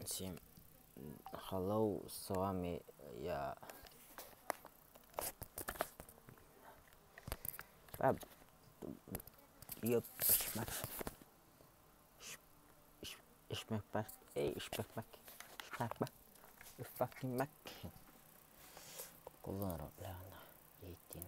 Всем hello, с вами я Баб Ёпшмак Ишмак Ишмак Шмак fucking Mac Колоро Ляна Ейтин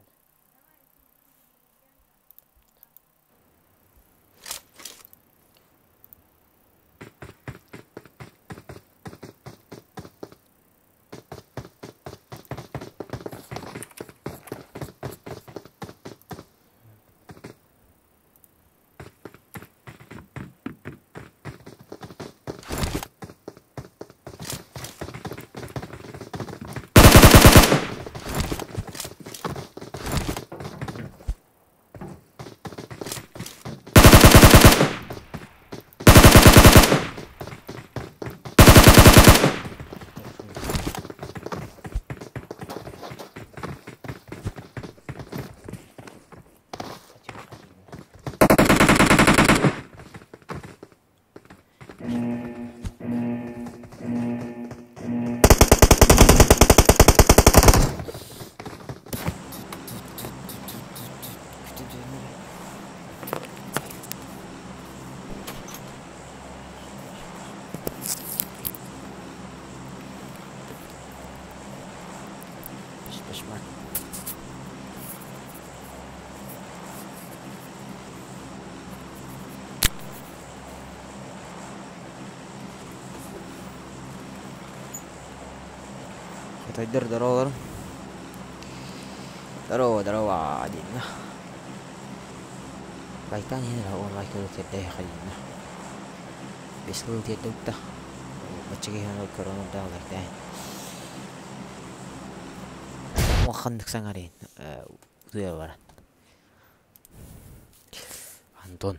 Ишмак Тайдер здорово. Здорово, один. Байтан here on like today خلينا بس لو تيدوتا بتشجع هنا الكورونا ده like that ما خندق سنغارين ويا ورا أنتون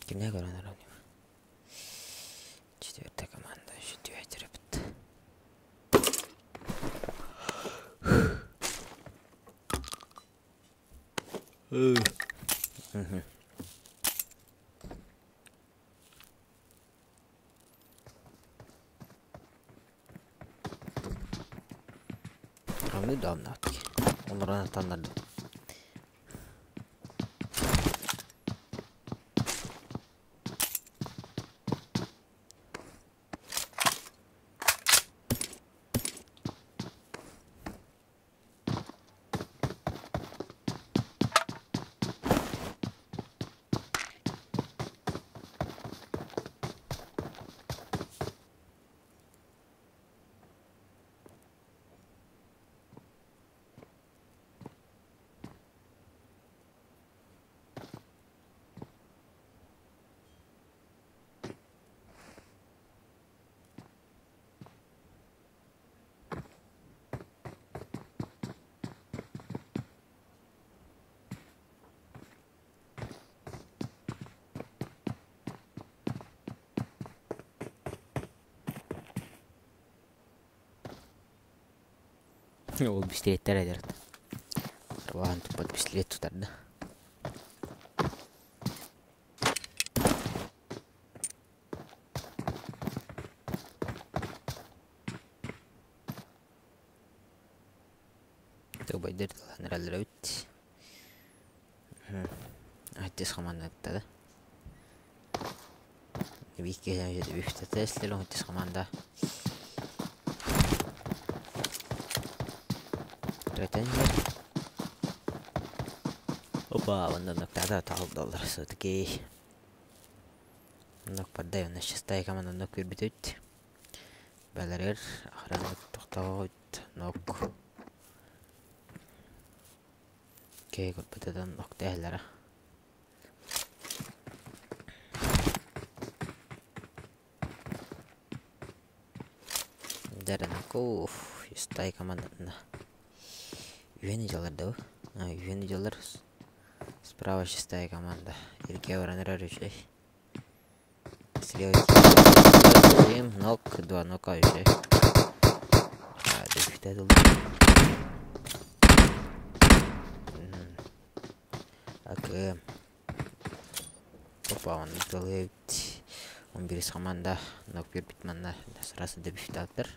كنا كورونا راني جدي كمان ده جدي عجبت Hamle damlattık. Onlara tanıdım. Ол бискилеттер әдерді. Сабағын тұппады бискилет тұтарды. Тұғы байдыр тұлғаныр әлдір өт. Әттес қаманды әттеді. Бейке жәмжеді бейфті тәсілі әттес қаманда. Опа, вон ног тогда $1 все-таки. Ног поддай, у нас шестая команда ног вербитет. Балерер, охрана тоқтауыт, ног. Окей, көрпетеден ног тәхілері. Дәрінаков, шестая команда. Ювениджилар, да? Ювениджилар. Справа шестая команда. Ирке Воронера Рючей. слева. Им ног, 2 нока уже. Дефите долу. Ак. Опа, он долет. Он берет команда. Нок бит манна. Сразу дефите атыр.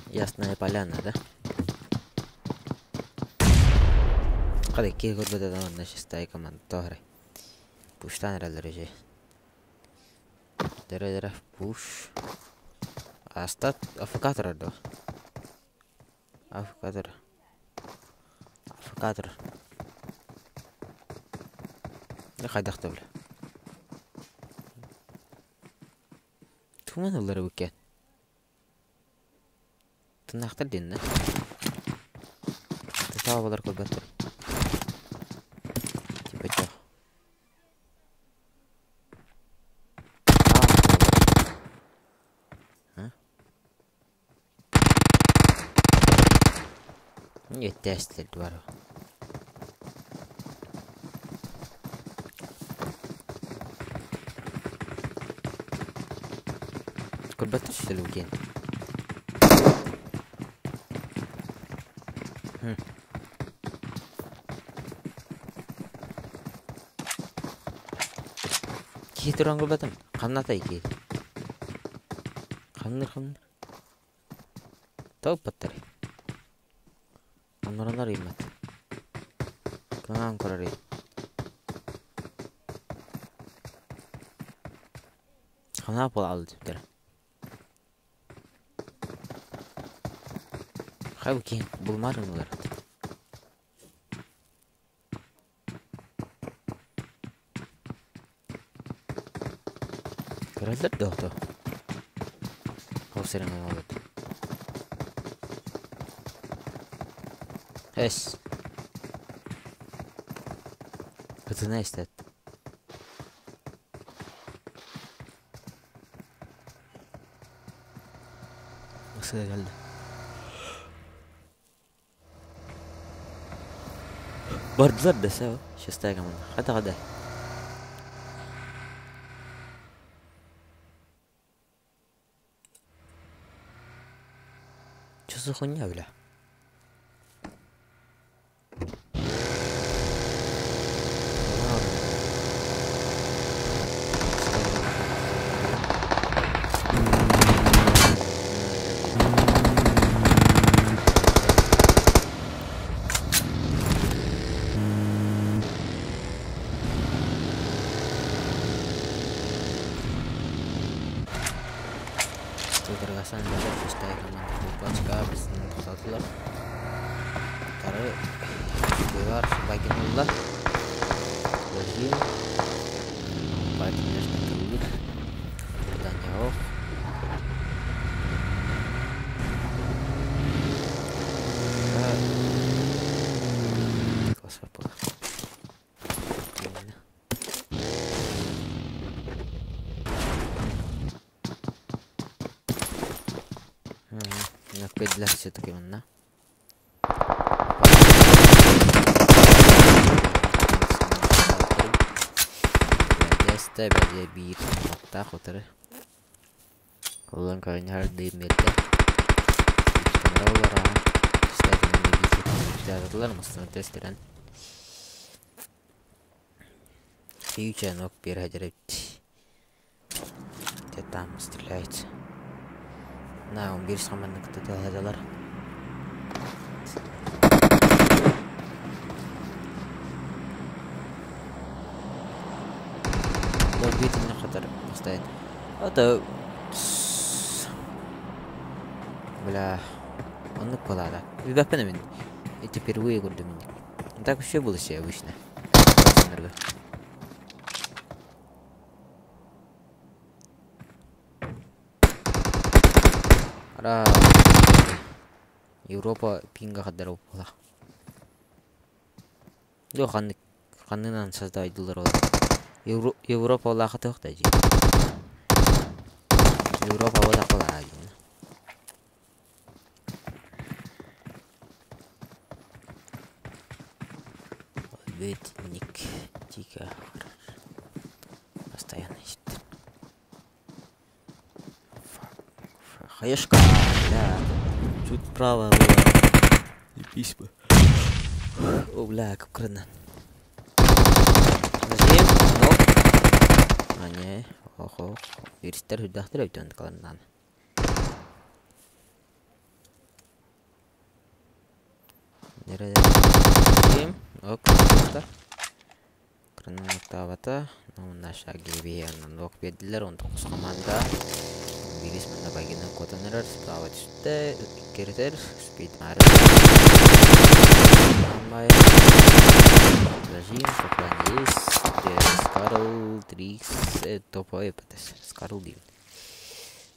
Ясная поляна, да? Hadi iki gurbada da onda şistay kaman tohre. Pushtan herhalde Dere push. Asta afkator do. Afkator. Ne kaydak da bile. Tuman onları buket. Tınaktar dinle. Tavalar kurbatır. Бачок. Не тестит двору. Курбату что ли уген? Turang gulbatam. Kamna tay ki. Kamnir. Tau pattari. Kamnaranlar imat. Kanan korari. Kamna pol aldı diptere. Haybu ki bulmarım ular. Herhalde doktor. Hoseren oldu. Es. Kızına istet. Nasıl geldi? Bardılar da sev. Şestaya kaman. Hadi. Хуйня, бля. Tergasan juga sustai kaman Baska bisnis toxtatdilar. Qari devor bagian ular. Bagi bagian terlilit. Dan jauh. Kos apa? Nakpediler все-таки onunla. Deste bence bir nokta kotarı. Kullan kaynar değmedi. Kamera olarak istersen bir güzeldirler mısın testiren. Фьючер ног переходит. Где там стреляет? На, он берет команду, кто-то гадалар. Добить на хатар стоит. Это... Бля... Он не полада. Видать, пенамин. Это впервые гордо меня. Так вообще было себе обычно. Ара Европа пинга каддар опла. Жок канынан создайдылар ол. Европа лакы токтойт. Европа бола калат. Бетник тихо. Постоянно ищет. Хаешка. Да. Чуть право было. И письма. О, бля, как крына. Нажим. Ну. А не. Охо. Юристер хүдахтер өйтөнд каландан. Нереде. Нажим. Ок. Крына табата. Мына шаги беянан ок бердилер. 19 команда. Вирис мына багинен котонер. Справа түштө. Керетер. Спид ары. Зажим, соплан есть. Скарл, Трикс, топовый ПТС. Скарл дим.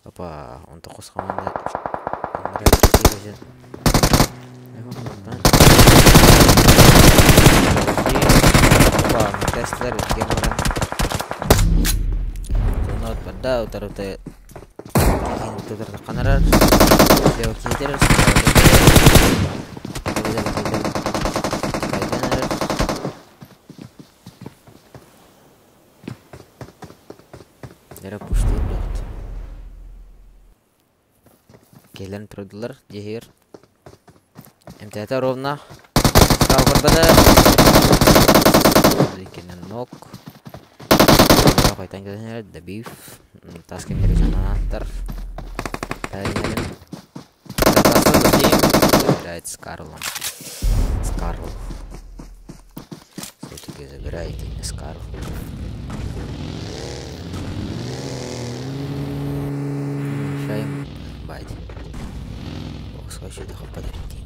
Опа, он так усхаман. Опа, Теслер, геморан. Зонот падда, утарыты. Утарыты канарар. Лео кейтер. Нера пуштур дот. Келен тұрдылар, дегер. МТТ ровно. Справа көрбеді. Екенен нок. Қайтан келденер, дабив. Таскен кережен анаттар. Тәйнелін. Тәйнелін досим. Забирает Скарлом. Скарл. Все-таки забирает именно Скарл. Байт. Бокс хочу доход подарить.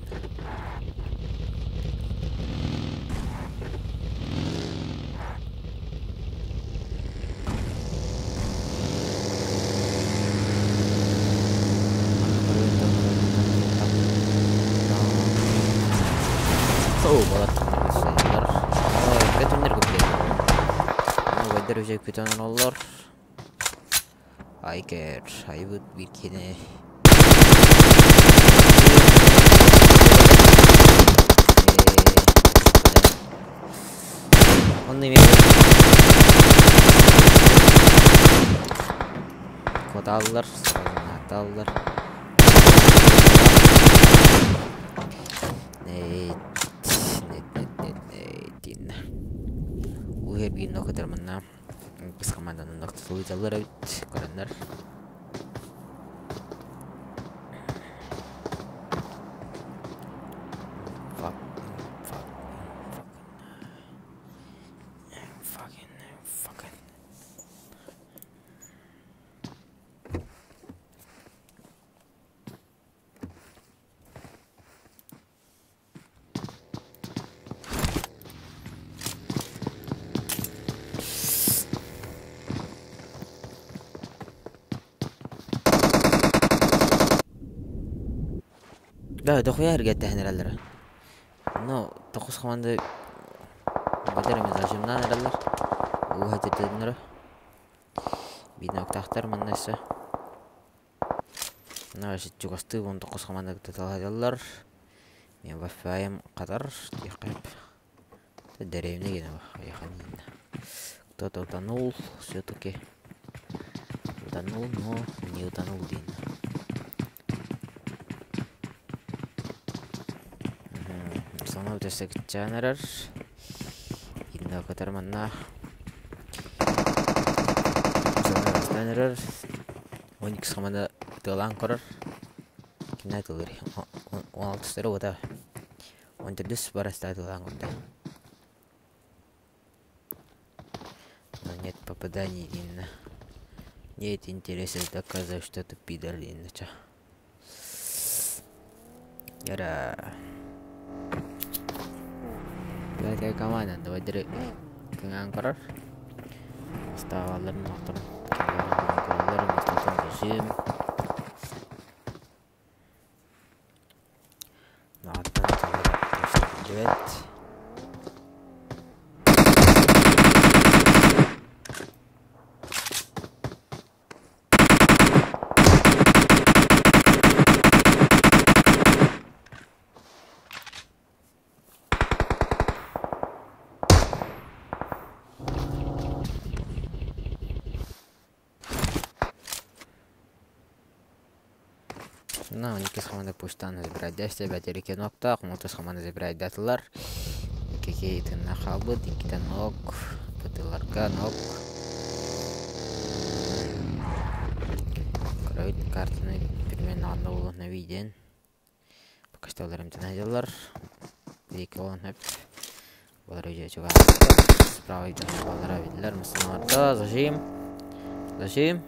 О, балаттар. Кетөннөр көплөйт. Вайдар уже кетөнөр олар. Айкер, айбыт бир кене. Only me. Kodallar, dallar. Net. Uher bir nokta dermanna. Biz komandanın noktası uyacaklar evet. Görenler. Да, дохуя эргетте хенераллар. Но токус команды бадерме зажимнан эраллар. Ухатетенер. Бинок тахтар маннасы. Наш чугасты 19 команда таталалар. Мен бафаем катар тихкеп. Деревне гене яханин. Кто-то утонул, все-таки утонул, но не утонул дин. Sonra ötesi gideceğinler. Yine o kadar manna. Sonra ötesiler. 12 zamanda dolan korar. Kimler dolar? 16 lira o da. 14 barasta dolan korar. Но нет попаданий именно. Нет интереса доказывать, что ты пидор иначе. Яра. Kayak kemana? Dua dari pengangkar. Stawalan motor. Stawalan motor musim. Natan duet. команда пуштан забирать. Десте батерики нокта, мутас команда забирать датылар. Кеке тынна халбы, дикитан нок, пытыларга нок. Кроид картаны примерно одного на виден. Пока что оларым тынайдылар. Екі олан хеп. Олар өйде чуға. Справа үйден олара виділер. Мұсылмарда зажим. Зажим.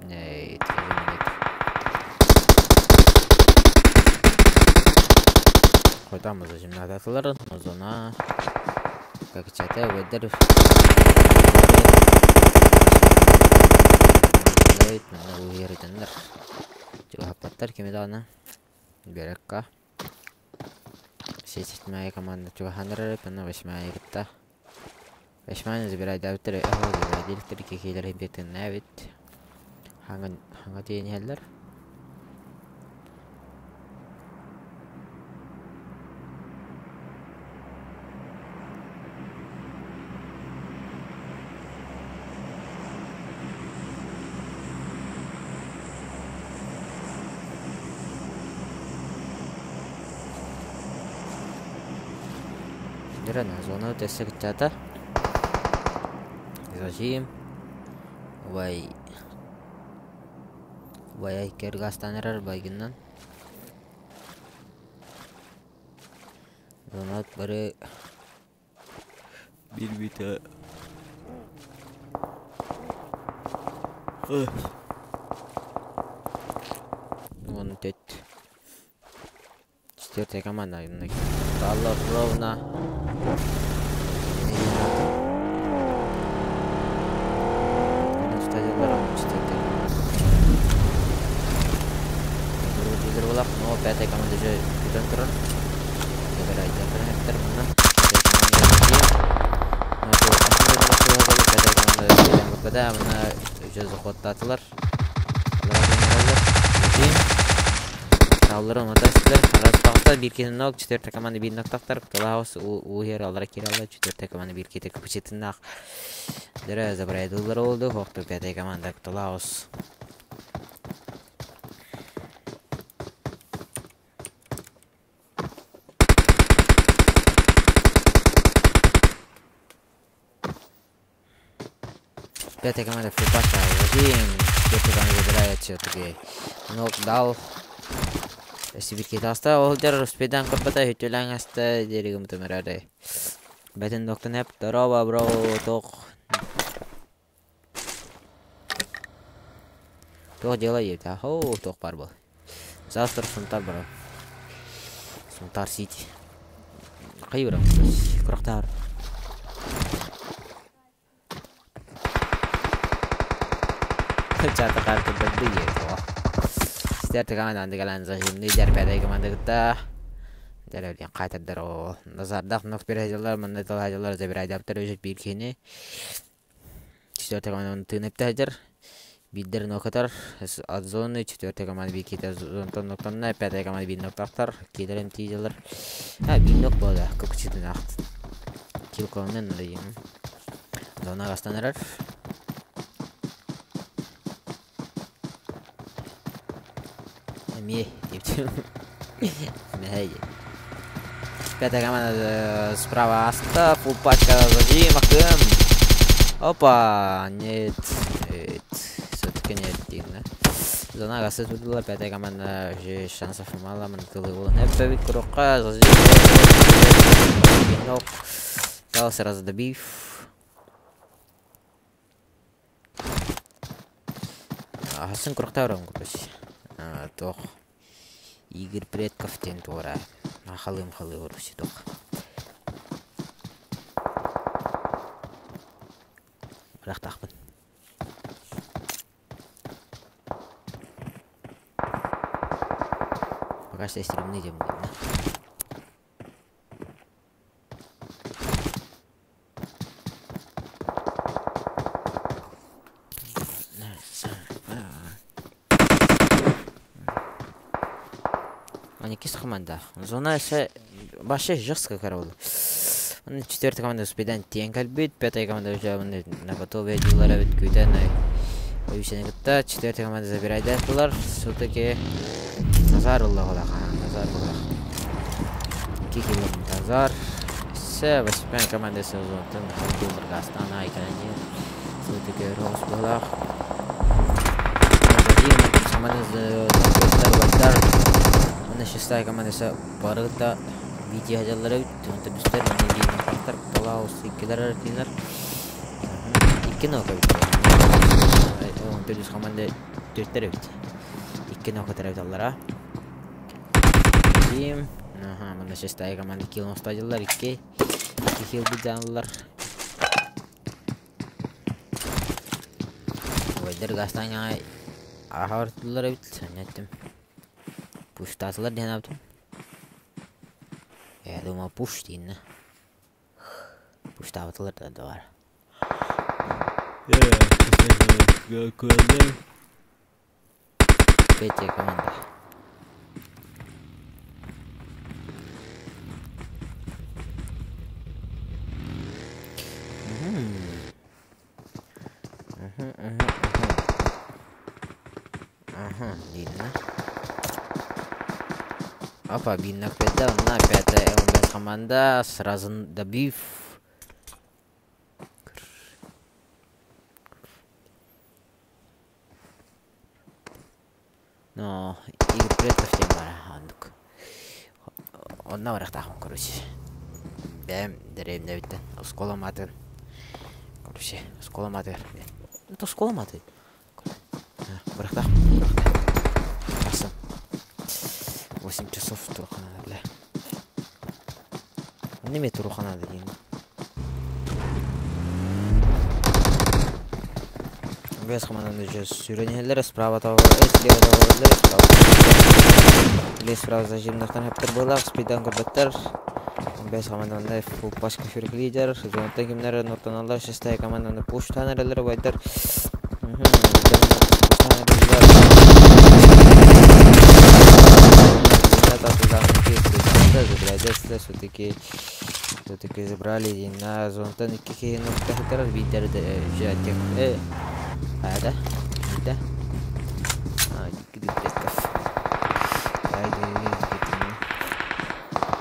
Нет, нет. Қойдамыз зажим надатылар. Озона. Как чата өйдер. Mana uir tender. Juga hapatar kemidana. Berekka. Сетит моя команда чувахандры, пана восьмая гитта. Восьмая забирает давтер, забирает дилтер, кихилер битен навит. Ханга тень хеллер. Дерена зона тесек чата. Зажим. Вай кергастан байгиннан. Зонат бары bir bite. Вон тет. Четвертая команда. Таллар ровно. Но пятая команда уже контроль. Забирает контроль на. Пятая команда когда она уже заход татылар. Таллар матастар. Распахта биркин ног. Четвертая команда бир ноктактар. Талаус уер алар киралла. Четвертая команда бир кете капучетинах. Дера забирает улар oldu. Хохту пятая команда Талаус. Пятая команда фрипаша. Четвертая команда забирает все-таки нокдаун. Если биркет оставил, олдер спидан копата хитюлан аста дерегім тумирады. Бәтін ноктан әп, дороба, бро, тоқ. Тоқ делай еді, хоу, тоқ бар бұл. Завтра сунтар, бро. Сунтар сити. Қай бро, құрақтар. Чата карты бәді еді. Четвертая команда андыгалан зажимный дер пятая команда гыта. Деревден қайтырдар ол. Назардақ нок бережелер, мында талажелер забирай даптар өжет биркені. Четвертая команда тынып тәждер. Биддер нокатар. От зоны четвертая команда биркеті зонтон ноктонна. Пятая команда бир ноктақтар. Кедерем тейжелер. Бир нок болды. Көкчетін ақты. Килконмен надайын. Зона ғастанырар. Мeh, gitu. Мeh. Пятая команда справа аста, фул пачка зажим, ахым. Опа, нет, все-таки нет, дивно. Зона гасы тудила, пятая команда уже шансов мало, мантылы был. Непевик курокка, зажим. Нок, дал сразу добив. Хасын курокта урам купаси. Тох Игорь Предков тентора. Халым уруси тох. Рахтахпын. Пока что стримный дем. Кис команда. Зона ise başı жестко король. Четвертая команда успедан тең калбит, пятая команда уже на готове дилара бит күйтен. Четвертая команда забирает датылар. Все-таки Назарулlah ола хан, Назарулlah. 2 кило Назар. Все, 8 командасы зонтын Халдумырға Астана айканын. Сөйтігі Роғыс болақ. Командасы Нокбеттер Вайдар. Мұны 6 командасы барыда видео хажалары өтті. Дүстер мұны дейін қақтар. Тола осы 2-лер арқинар. 2 ноқа өтті. Төдіс команда 4-лер өтті. 2 ноқа тарап аллара. Дим. Мұны 6 команда килон ұстадылар. 2 кил бұданылар. Вайдар Гастанға ағартылар өтті. Сәнеттім. Пуштатылар ден аптым. Я думал, пуш дейін. Пуштатылар да бар. Третья команда. Видно. Опа, бинок педал на 5 ЛБ команда. Сразу добив. Но игры предков тем бара. Одна варах тахом, короче. Бәм, дәрем дәвиттен. Скола маты. Короче, скола маты. Это скола маты. Варах тахом. 8 часов туруха надо, бля. Неме туруха надо, дейін. Без команданы жүз сүйренелер, справа тауырлар, слева тауырлар, справа зажимдақтан әптір болақ, спидан көрбеттер. Без команданы фул пашка фюрк лидер, жонтан кемнері нұртаналар, 6 команданы пуш танерлер байдар. Все-таки забрали на зонтан и какие нокта видер взять. Да? Да?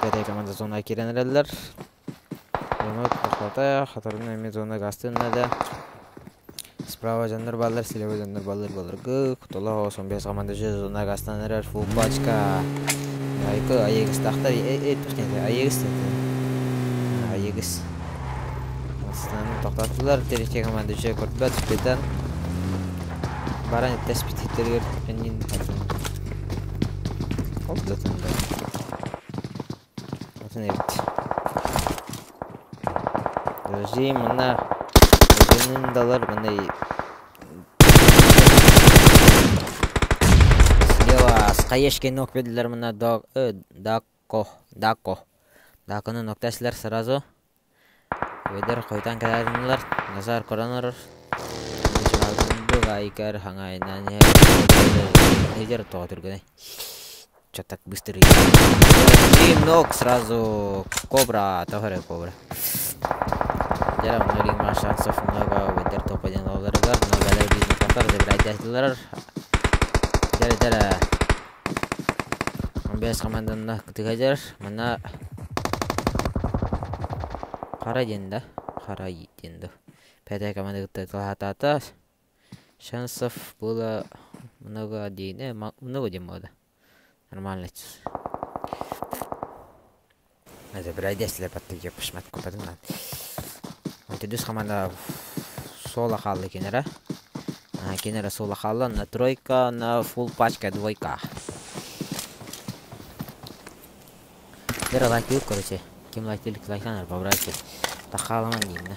Пятая команда зона киренерлер. Хатарына зона гастын надо. Справа жандар баллар, слева жандар баллар балар. Кутола 15 команда зона гастанерлер фул пачка. Айкы аегіс тақтар, аегіс тәді. Аегіс. Астананы тоқтатылар, теректе команда жай көртпәт, спидан. Баран етті спитеттергер әнен қатын. Олды тұнда. Атын әбіт. Дөржей, мұнна өзінің далар, мұндай Скаешке ног беділер мұна Даконы ноктасылар сразу. Ведер қойтан кәдәрінілер. Назар коронар. Бұл айкар хаңайынан. Нежер тоғытыр Чатак быстрый. Три ног сразу. Кобра. Тоғыры кобра. Жара много шансов. Много ведер топ-1 оларығар. Много бизнес контар. Забирайдастылар. Жара. 15 команданы күтігәдер. Мұна қара денді. Пятая команда күтігәді. Шансов было много дейін. Много дем болды. Нормально. Забирайдастылар баттыге пішмәт көпәдім. Дүс команда сола қалды кенері. Кенері сола қалды. На тройка, на фул пачка двойка. Бері лайктылық, короче. Кем лайктылық лайктанар, побрайсы. Тақаламан дейін, да.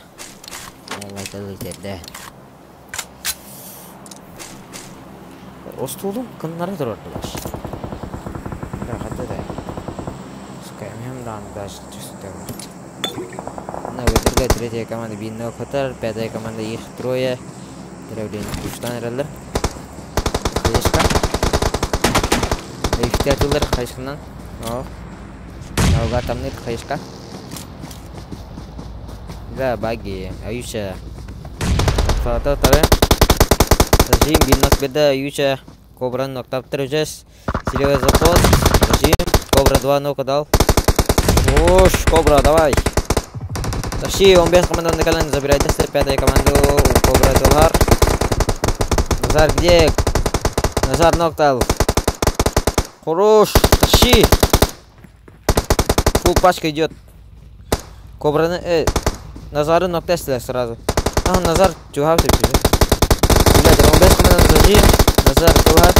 Лайктылық дерді. Остудың күнлары тұрарды баш. Бірақ атты да. Скаймем да андаш чүсті бар. На выдырға третья команда бейінна оқытар. Пятая команда их трое. Дәрәулені күштан әрәлір. Қайышқа. Эфтертілер қайышқынан. Гатамныр қайышқа. Да, баги. Аюша. Тары. Зим биннок беді Аюша. Кобраны ноқтаптыр өжес. Слева заход. Зажим. Кобра 2 нока дал. Уж, Кобра, давай. Тащи, он без команды на колено забирайте. 5-я команду. Кобра Талхар. Назар где? Назар нок дал. Хорош. Тащи. Фул пачка идет. Кобра Назару нок тестили сразу. Назар чухав ты. Блядь, он без команды зажим. Назар Талхар.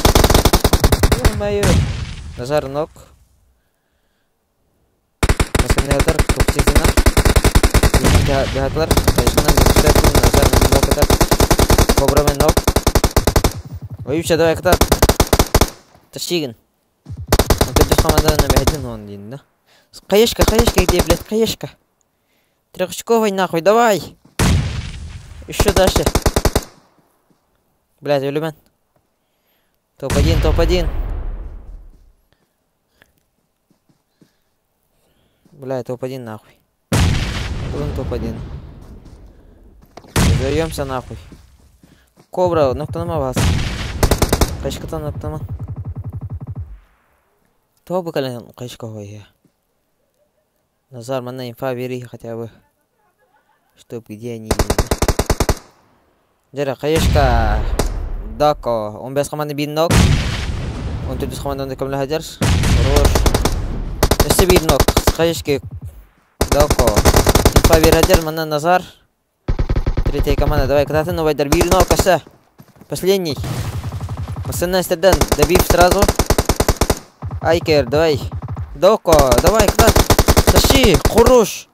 Ё-моё. Назар нок. Maskenler kopçesine. Bihatlar. Kayışmadan gösterdim. Nazar nok atar. Kobra men nok. Oyuncu давай катар. Тащигин. Он тут команда на беден он дин, да? Каешка где, блядь, каешка. Трехочковый нахуй, давай. Еще дальше. Блядь, Улюбен. Топ-1. Бля, топ-1 нахуй. Будем топ-1. Заемся нахуй. Кобра, ноктанама вас. Кайшката ноктама. Топ колен кайшка хуя. Назар, манна инфа бери хотя бы. Чтоб где они. Жара, кайшка. Дако. Он без команды бин нок. Он тут без команды он декамля хаджарс. Хорош. Если бин нок. Кайшки. Дако. Инфа бери хаджар, манна Назар. Третья команда, давай, когда-то новый дерби, но каса. Последний. Пацаны, Стерден, добив сразу. Айкер, давай. Доко, давай, когда? Тащи, хорош.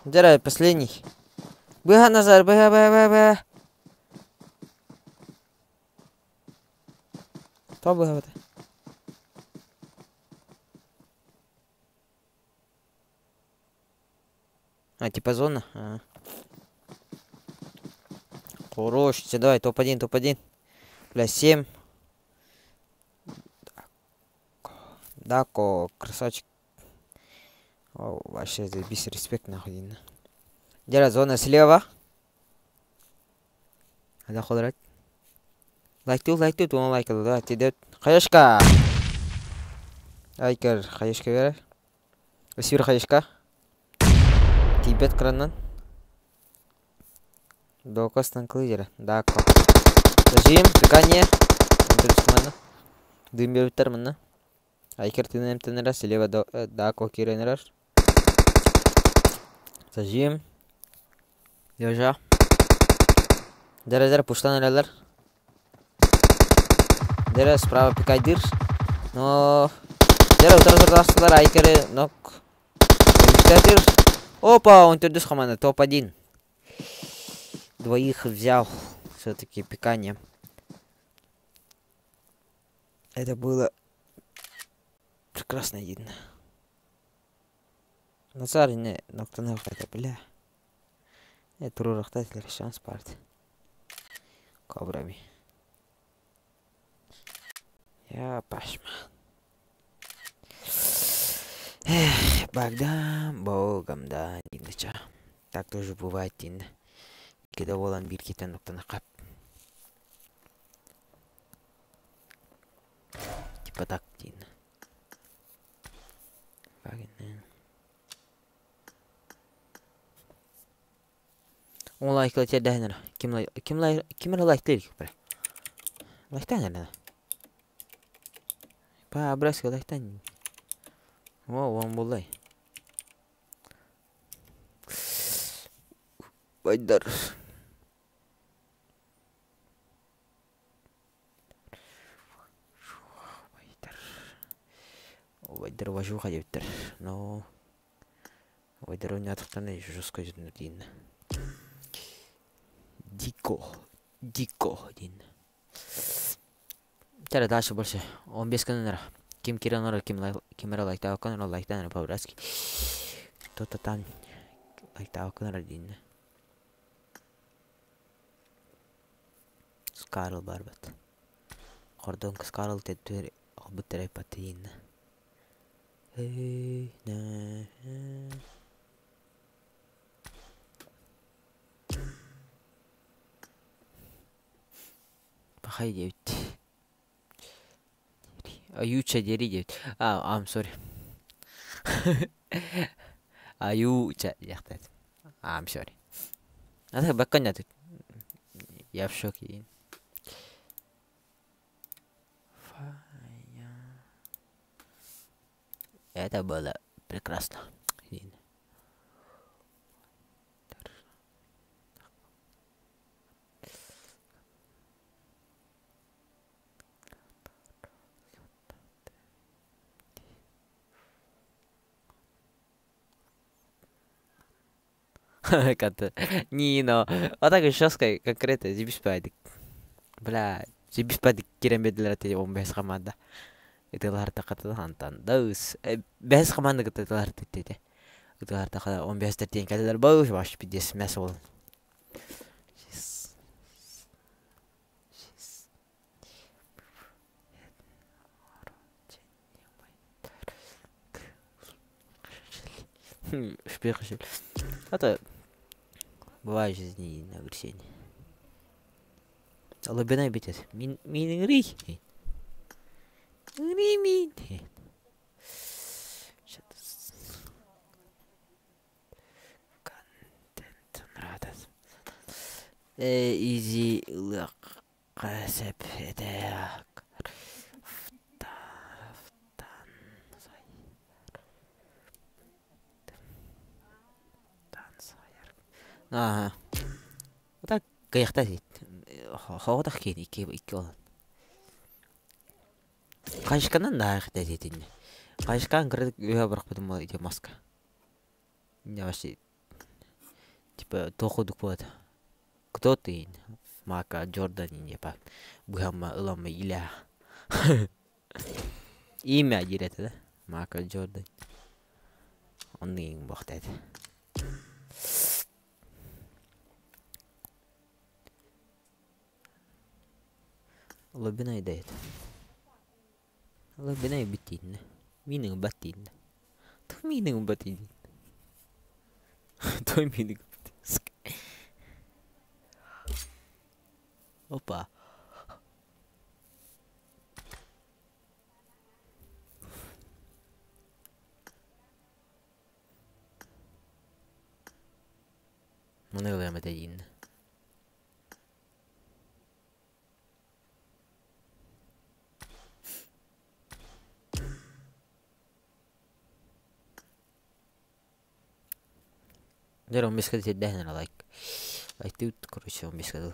Дерай, последний. Быга, Назар, быга. Кто быга? Типа зона? Хорош, давай, топ-1. Бля, 7. Дако, красавчик. О, вообще, заебись, респект нахуй. Дера, зона слева. Надо ходить. Лайк, он лайкал, да, идет. Хаяшка. Айкер, хаяшка вера. Ресивер хаяшка. Тибет кранан. Доко станклы, Дако. Зажим, пикание. Дым бертер мана. Айкер тинем тенера, слева Дако киренер. Зажим. Держа. Дера пуштан релер. Дера справа пикайдир. Но Дера утра Айкер нок. Опа, он тут команда топ-1. Двоих взял. Все-таки пикание. Это было прекрасно видно. Назар не ноктанах это, бля. Это рурахтатель шанс парт. Кобрами. Я пашма. Эх, Багдам, богом, да, иначе. Так тоже бывает, инна. Когда волан биркитен ноктанахап. Типа так, инна. Он лайкал тебя дайнера. Ким лайктел бре. Лайктанер. Па абраска лайктан. О, он булай. Вайдар. Вайдар важу хадиптер. Но Вайдар он атактаны жестко ждин. Дико один. Чара дальше больше. Он без канера. Ким Киранора, Кимера лайктау канера, лайктанера по-братски. Кто-то там лайктау канера один. Скарл барбат. Хордонка Скарл тетвери. Обутерай патин. Пахай девять. Аютча дери. I'm sorry. Аютча яхтат. I'm sorry. Это бакканя тут. Я в шоке. Это было прекрасно. Как-то. Не, но. А так жестко, конкретно, зибиспадик. Бля, зибиспадик керемедлер он без команда. Это ларта ката хантан. Даус. Без команда ката ларта тете. Это ларта ката он без тетен ката бауш баш бидес месол. Шпехшель. Это бывает в жизни на ограничение. Лобина битес. Мингри. Римин. Контент нравится. Изи лак. Касеп. Это. Ага. Вот так каяқтасит. Хоодах кені икки болот. Кайышканан да каяқтасит. Кайышкан кырдык үйө барак бутум иде маска. Не вообще типа тохудук болот. Кто ты? Мака Джордан не па. Бухама улама иля. Имя жирет да? Мака Джордан. Онның бактайт. Лобина идет. Лобина битин. Минин батин. То минин батин. То минин батин. Опа. Mana yang matayin. Jadi orang miskin tidak hanya like itu kurus orang miskin tu.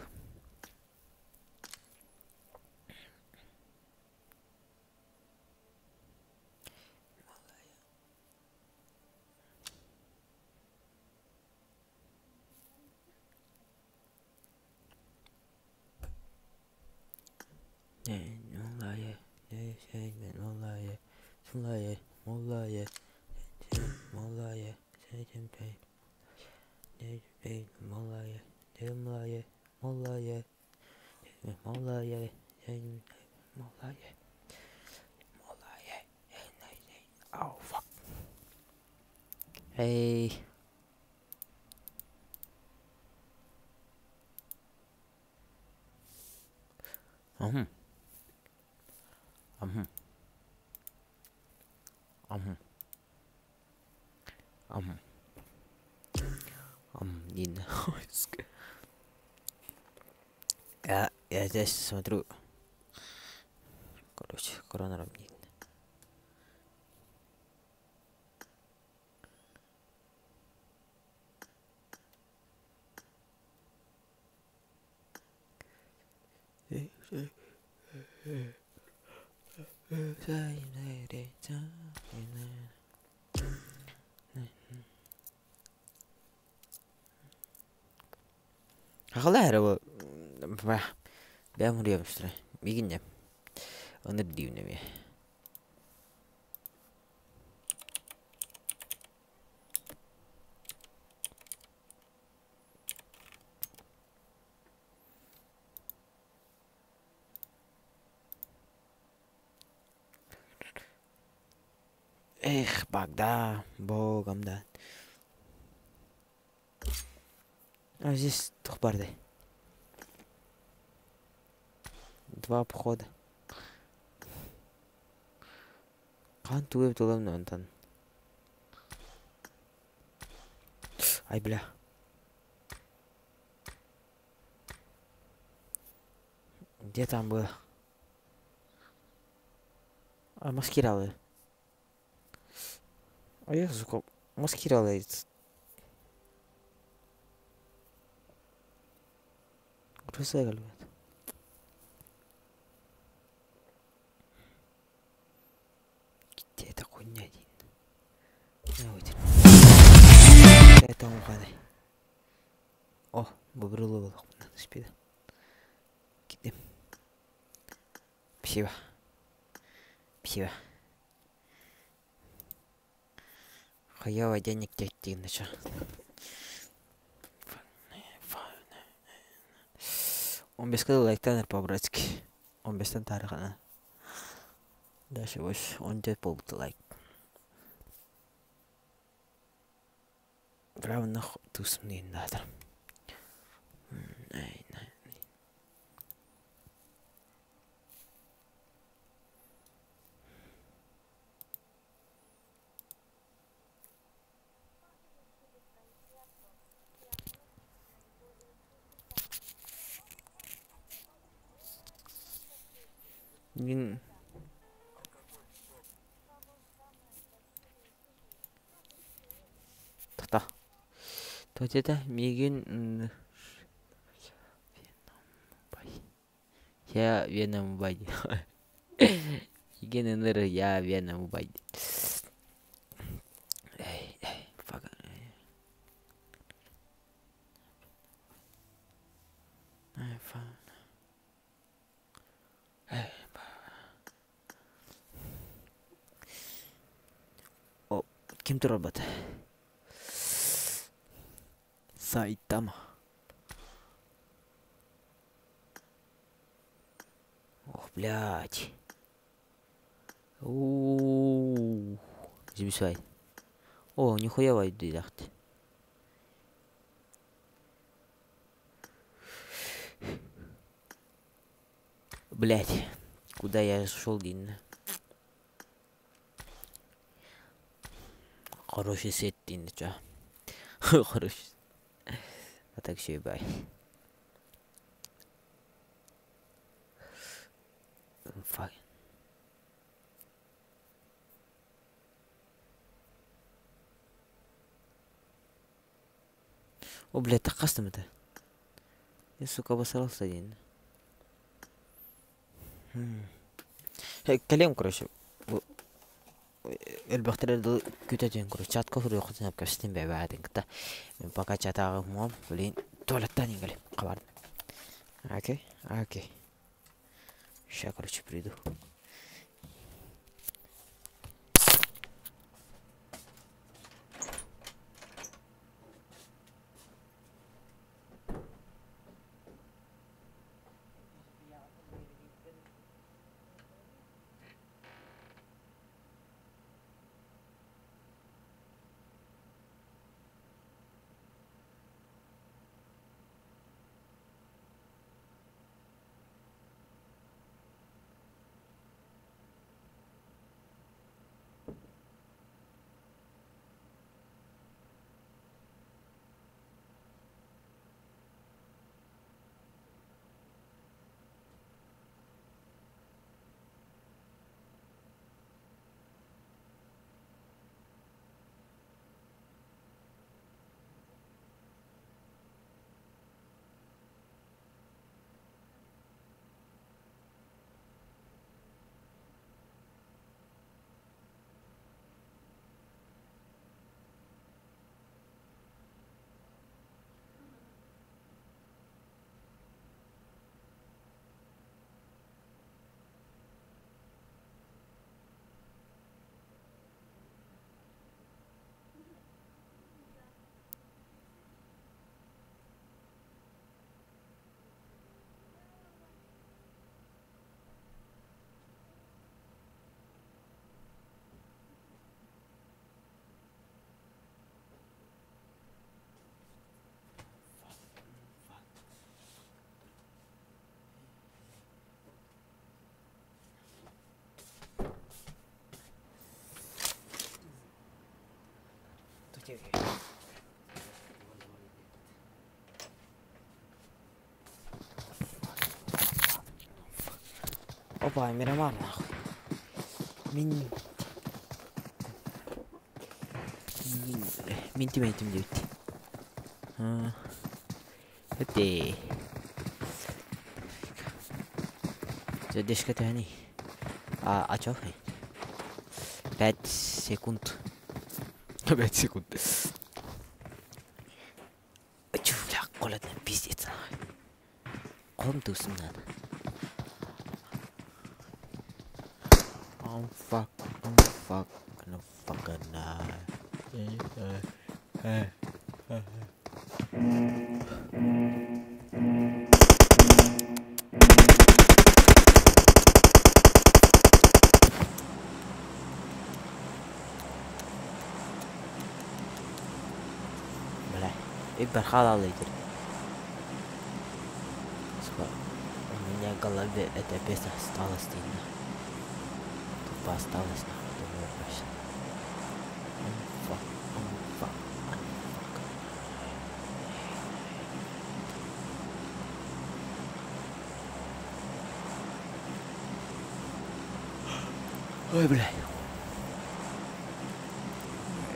Oh fuck. Hey. Um. Um. Um. Nhìn. Я здесь смотрю. Короче, коронером nhìn. Хахалаа хараа бямөр явчихлаа. Мигэн юм. Өнөр дивнэ. Эх, Богда, богом да. А здесь тухбарды. 2 похода. Қан туып толом нантан. Ай, бля. Где там был? А, маскировал. А я, сука, маскировал. Крысая гальбет. Где это хуйня один? Не вытер. Это он ханы. О, бобрылы был. Спида. Гидем. Спасибо. Спасибо. Хаява денег текти начал. 15 кilo лайктан по-братски. 15 тарихана. Даже больше 14 болты лайк. Право нахуй туз мне не надо. Мин. Та-та. То это мигин. Я веном бай. Мигин ныр я веном бай. Эй, фага. Ай, фага. О, кем ты робот? Сайтама. Ох, блядь. Ууу. Забисай. О, нихуя вайди дахты. Блядь. Куда я шел, Дин? Хороший сет, Дин, чё? Хороший. А так все, бай. Фак. О, блядь, так кастом это. Я, сука, обосрался один. Калем, короче. Эльбахтер күтәтен, короче, чатка фуру хотын ап кастым бе баадын кыта. Мен пока чатагы мом, блин, туалеттан ингеле. Кабар. Окей, окей. Ща, короче, приду. Опа, Мирамар, нахуй. Min teammate'im de bitti. Hadi. Задержка тани. А чё? 5 секунд. 5 секунд. Чё, бля, холодно, пиздец. Қолым тусым надо. I'm fucking nice. Бля, и бархала лидер. У меня в голове эта песня осталась сильно. Тупо осталась, нахуй, думаю, вообще. Ой, бля.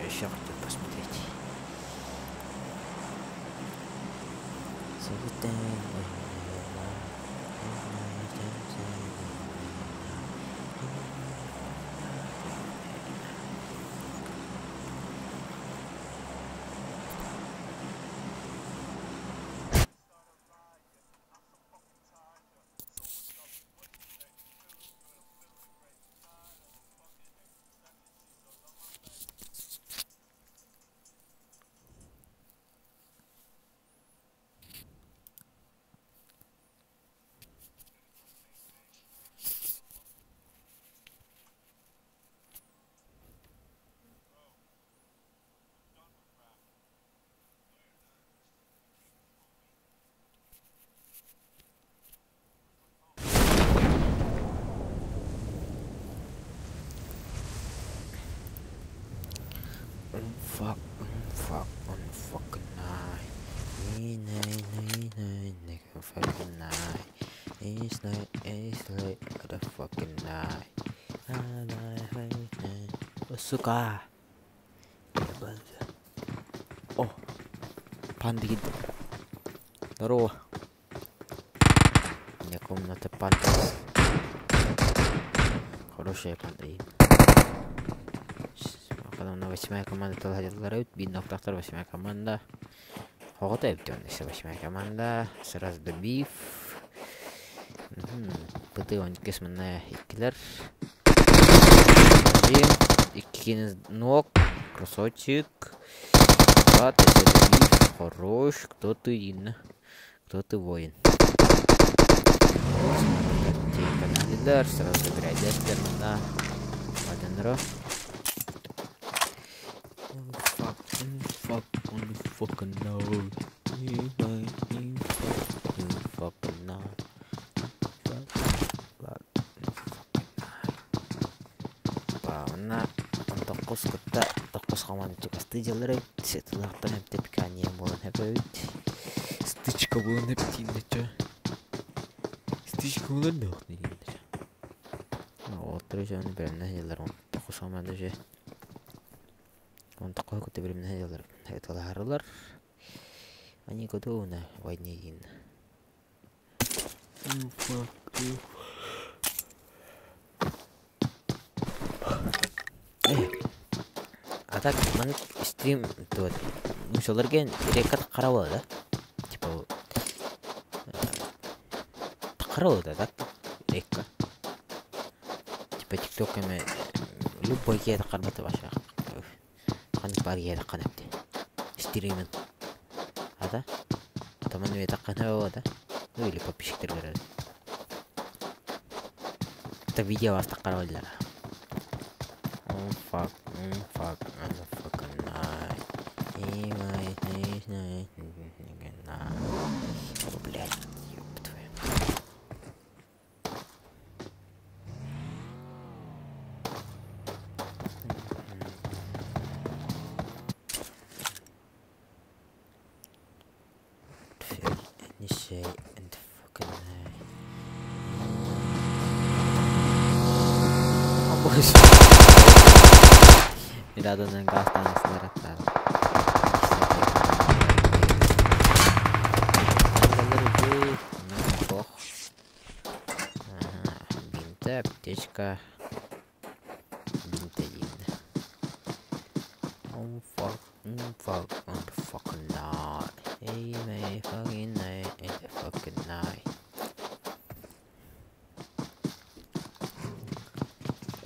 Еще хотел посмотреть. Fucking night. Fucking night. It's late, the fucking night. Сука. О, панда едет. Здорово. У меня комната панда. Хорошая панда едет. Потом на 8-я команда Талгадилары, видно в трактор 8-я команда. Хогота ептен, если 8-я команда. Сразу добив. Пыты он кесменная иккилер. Иккинез ног. Красотик. Вот, если добив. Хорош. Кто ты, Инна? Кто ты, воин? Талгадилар. Сразу забирай дестер. На 1-0. Fucking no. You fucking no. Nah, untuk kos kita, kos kawan itu pasti jalan setelah terhenti pikannya bulan habis. Stitch kebulan habis ini aja. Stitch kebulan dah nih. Oh terus jangan berenang jalan untuk kos kawan aja. Untuk kau kita berenang jalan. Это Ларлар. Они готовы войне один. А так, мы стрим тут. Ну что, ларген, река Каравала, да? Типа, Каравала, да, так? Река. Типа, тиктоками любой еда карбата ваша. Ханк бар еда канапте. Стримин. Ада? Таман ве таккана да? Ну или подписчиктер берер. Это видео вас таккаралар. Oh fuck, I'm a fucking night. О, блядь, ёб твою. Mirado'nun kastanasılar hatta. Бинта, аптечка. Бинта есть. Oh fuck, fucking night. Hey, my fucking night, it's a fucking night.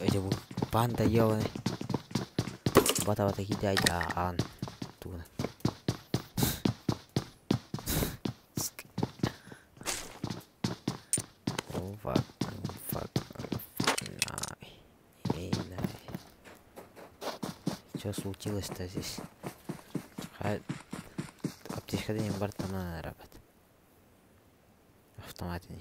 Aja bu pantai yo nih. Bata-bata kita ajaan. Tuh. Oh fuck, fucking night. Hey, night. Что случилось-то здесь? Аптечка не борта на работает. Автомат не.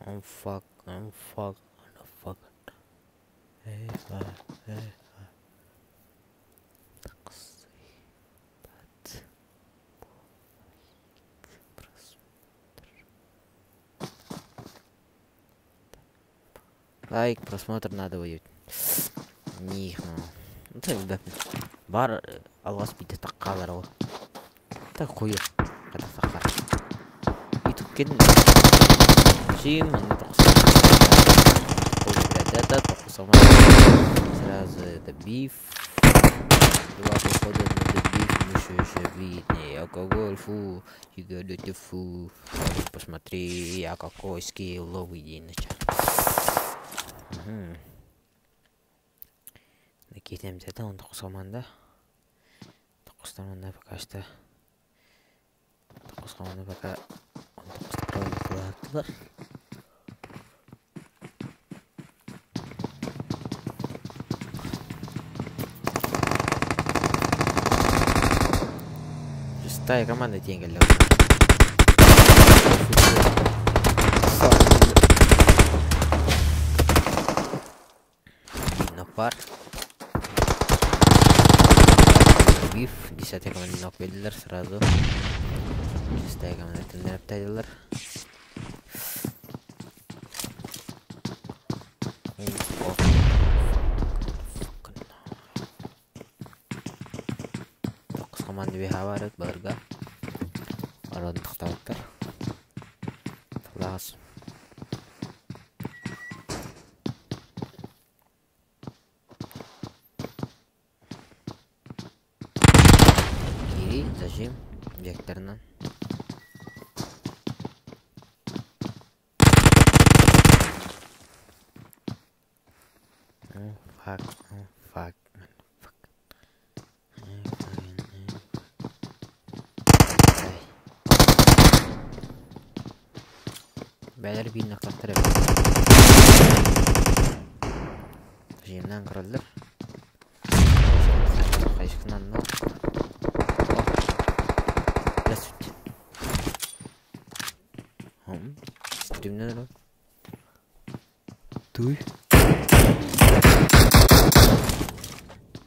I'm fuck. Hey. Лайк, просмотр надо будет. Них, ну так бар алгас бите таккалар ол. Так кою. Ката таккар. Итүк кен. Жим, аны токсам. Это токсам. Сразу это биф. Два похода на биф, еще виднее. Алкоголь, фу, сигареты, фу. Посмотри, я какой скилл выйдет. Кетем деді 19 команда. 9 команда пока что. 9 команда пока 19 кылаттылар. Шестая команда тең Пар. Биф. 10-я команда нок бердилер сразу. 6-я команда тендеріп тайдылар. Тоқыз команда беха барык барга. Арон тақтауыттар. Талағыз. Зажим векторно. Fuck. Beyler bir naklatlar yapıyor. Zajimden kırılır. Kaşıkından ne? Stream'den ne? Duy.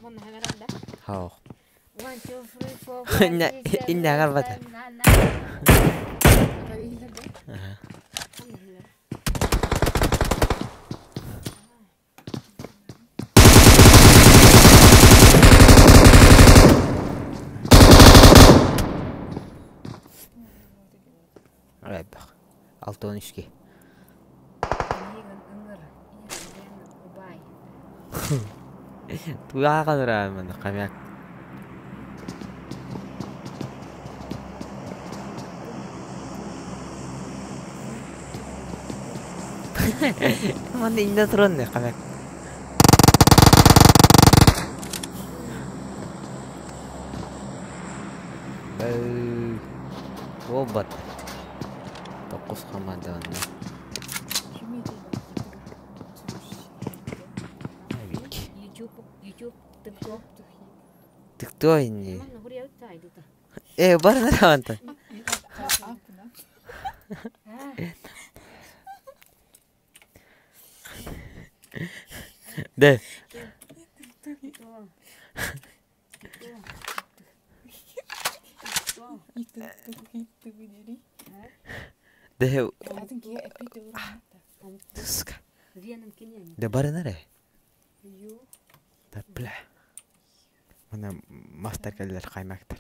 Mana hagaranda? Hao. 1, 2, 3, 4, 5, 6, 7, Indah kan bata. Evet bak. 6-13 Tuh akan ramen kami. Mana indah turun deh kami. Obat. Fokus Ramadan. YouTube TikTok ini. Mana huriya utai dita. Barang ada anta. Deh. Deh. ده barın nere? Ю. Da bile. Bana master geldiler kaymaktır.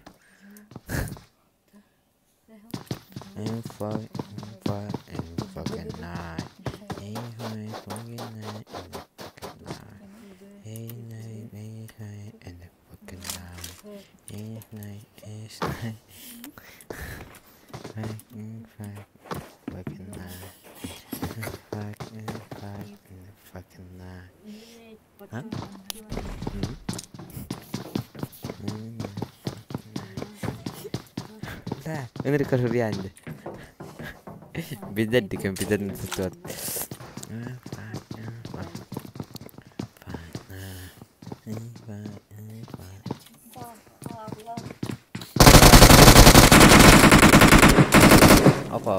In fucking night. In fucking night. In the fucking night. In night. Fucking night. Fucking night. Fucking night. Huh? لا امريكا الحرية عندي بدد كمبيوتر نتسوات apa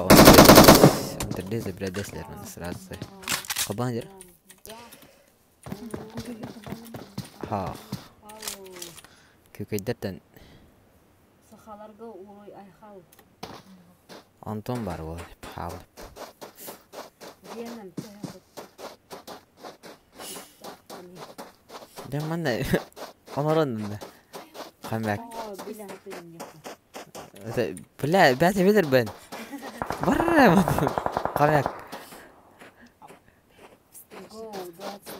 terdesa beradas lah mana serasa kapan je ha köyden Sahalarga uy ayxal. Anton var o pahalı. Diyenem teyze. Ben mana onların da. Kamek. Bilen benim yapın. Bile ben bilir ben. Var mı? Kamek. Go, that's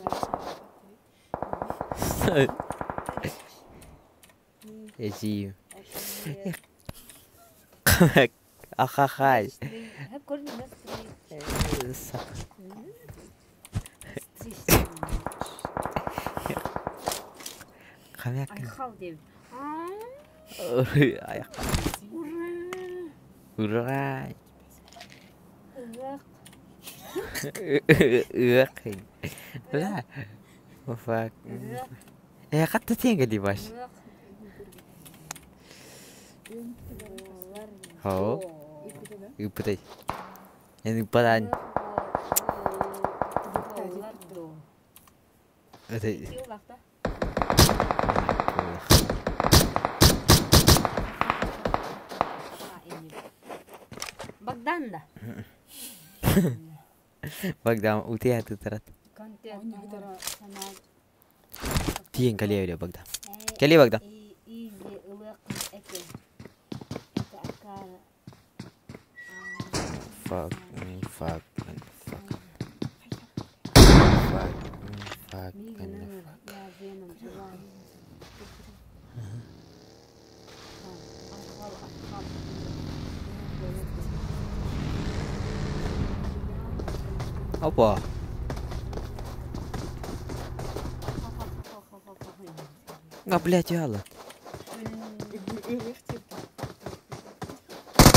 Eci. Kamek. Akakay. hep gördün mü? Kamek. Ayxal diyor. Ayak. Uray. لا وفاك هي قد تتين قدي باش هو يبتدي يعني بدان Bagdanda. Bagdam utiha tutrat تين كليه ولا بقدر كليه بقدر fuck apa nggak boleh jalan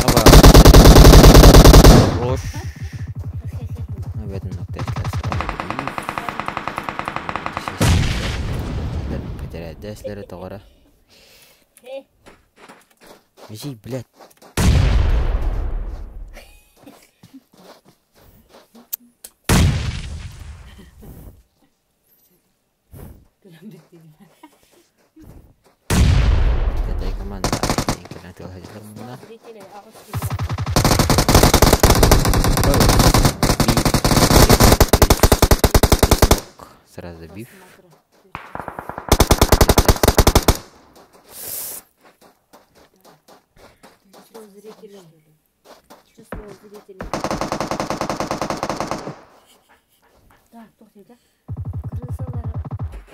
apa rush nggak noktes dan kejar das dari togora ماشي بلاد Tadi kemana? Yang nanti lah jalan mana? Сразу биф.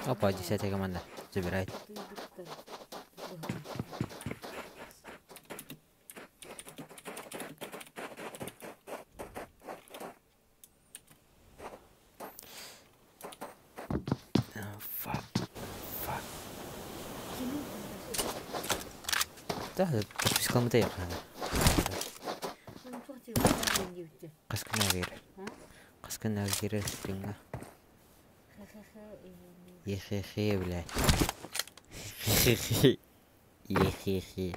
Apa aja saya kemana? Забирай. Dah, habis kamu tanya kan? Kaskan akhir setengah. Yehehe блядь. Yehehe.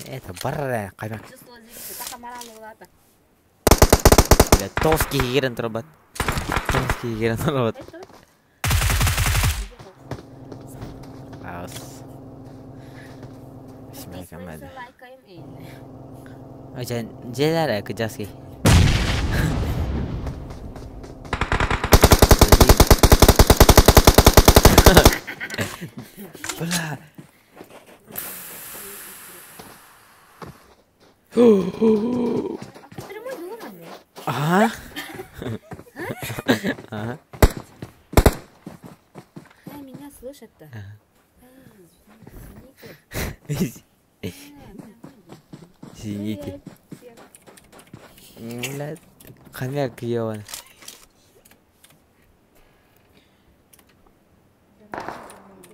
Это барра, камера. Блядь, толстый гигерен тробат. Толстый гигерен тробат. Аус. Bismillah kamera. Ajan jelar ya ke jaski. Blah. Прямой дурак, не? Ага. Ага. Меня слышат-то? Сините. Блядь. Хомяк ёбаный.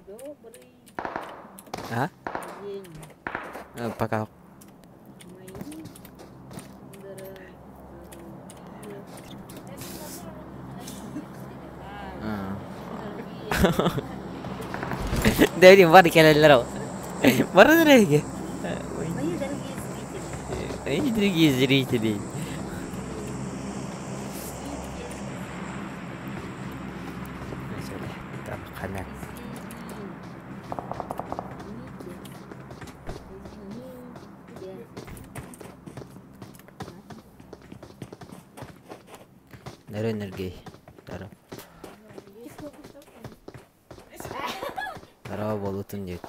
Добрый А? день, Пока. мои Dari mana kalian lerau? Mana lagi? мои дорогие зрители. Ini другие зрители. Там хомяк. Дару энергии. Дару. Дару болутун жет.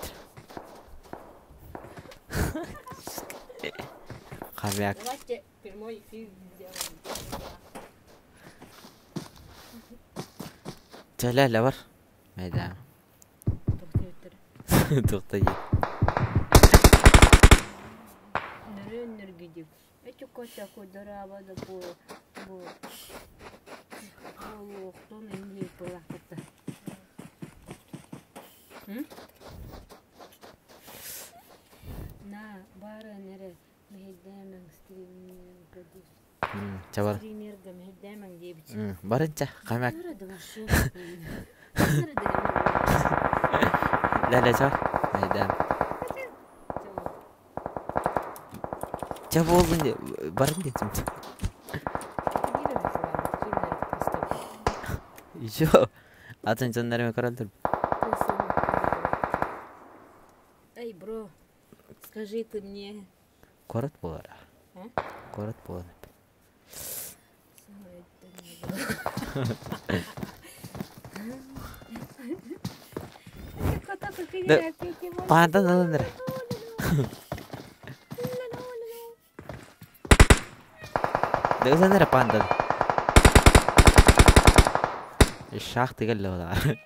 Хомяк. Давайте прямой эфир сделаем. Söyle la var. Meydan. To'xta. Нервный гидик. Эти котя кудара да по кто на ней плаката. На бара нере мехдемэн стример Чабар. стример да мехдемэн дебич. Барынча хомяк. Да вообще. Ля чабар. Мeydan. Чаб болдun de барын дедім. Еще атын жандармен қаралдыр. Эй, бро, скажи ты мне. Корот болар. А? Корот болар. Панда надандыр. Дэгсэнэр панда. Шах тэгэл л байна.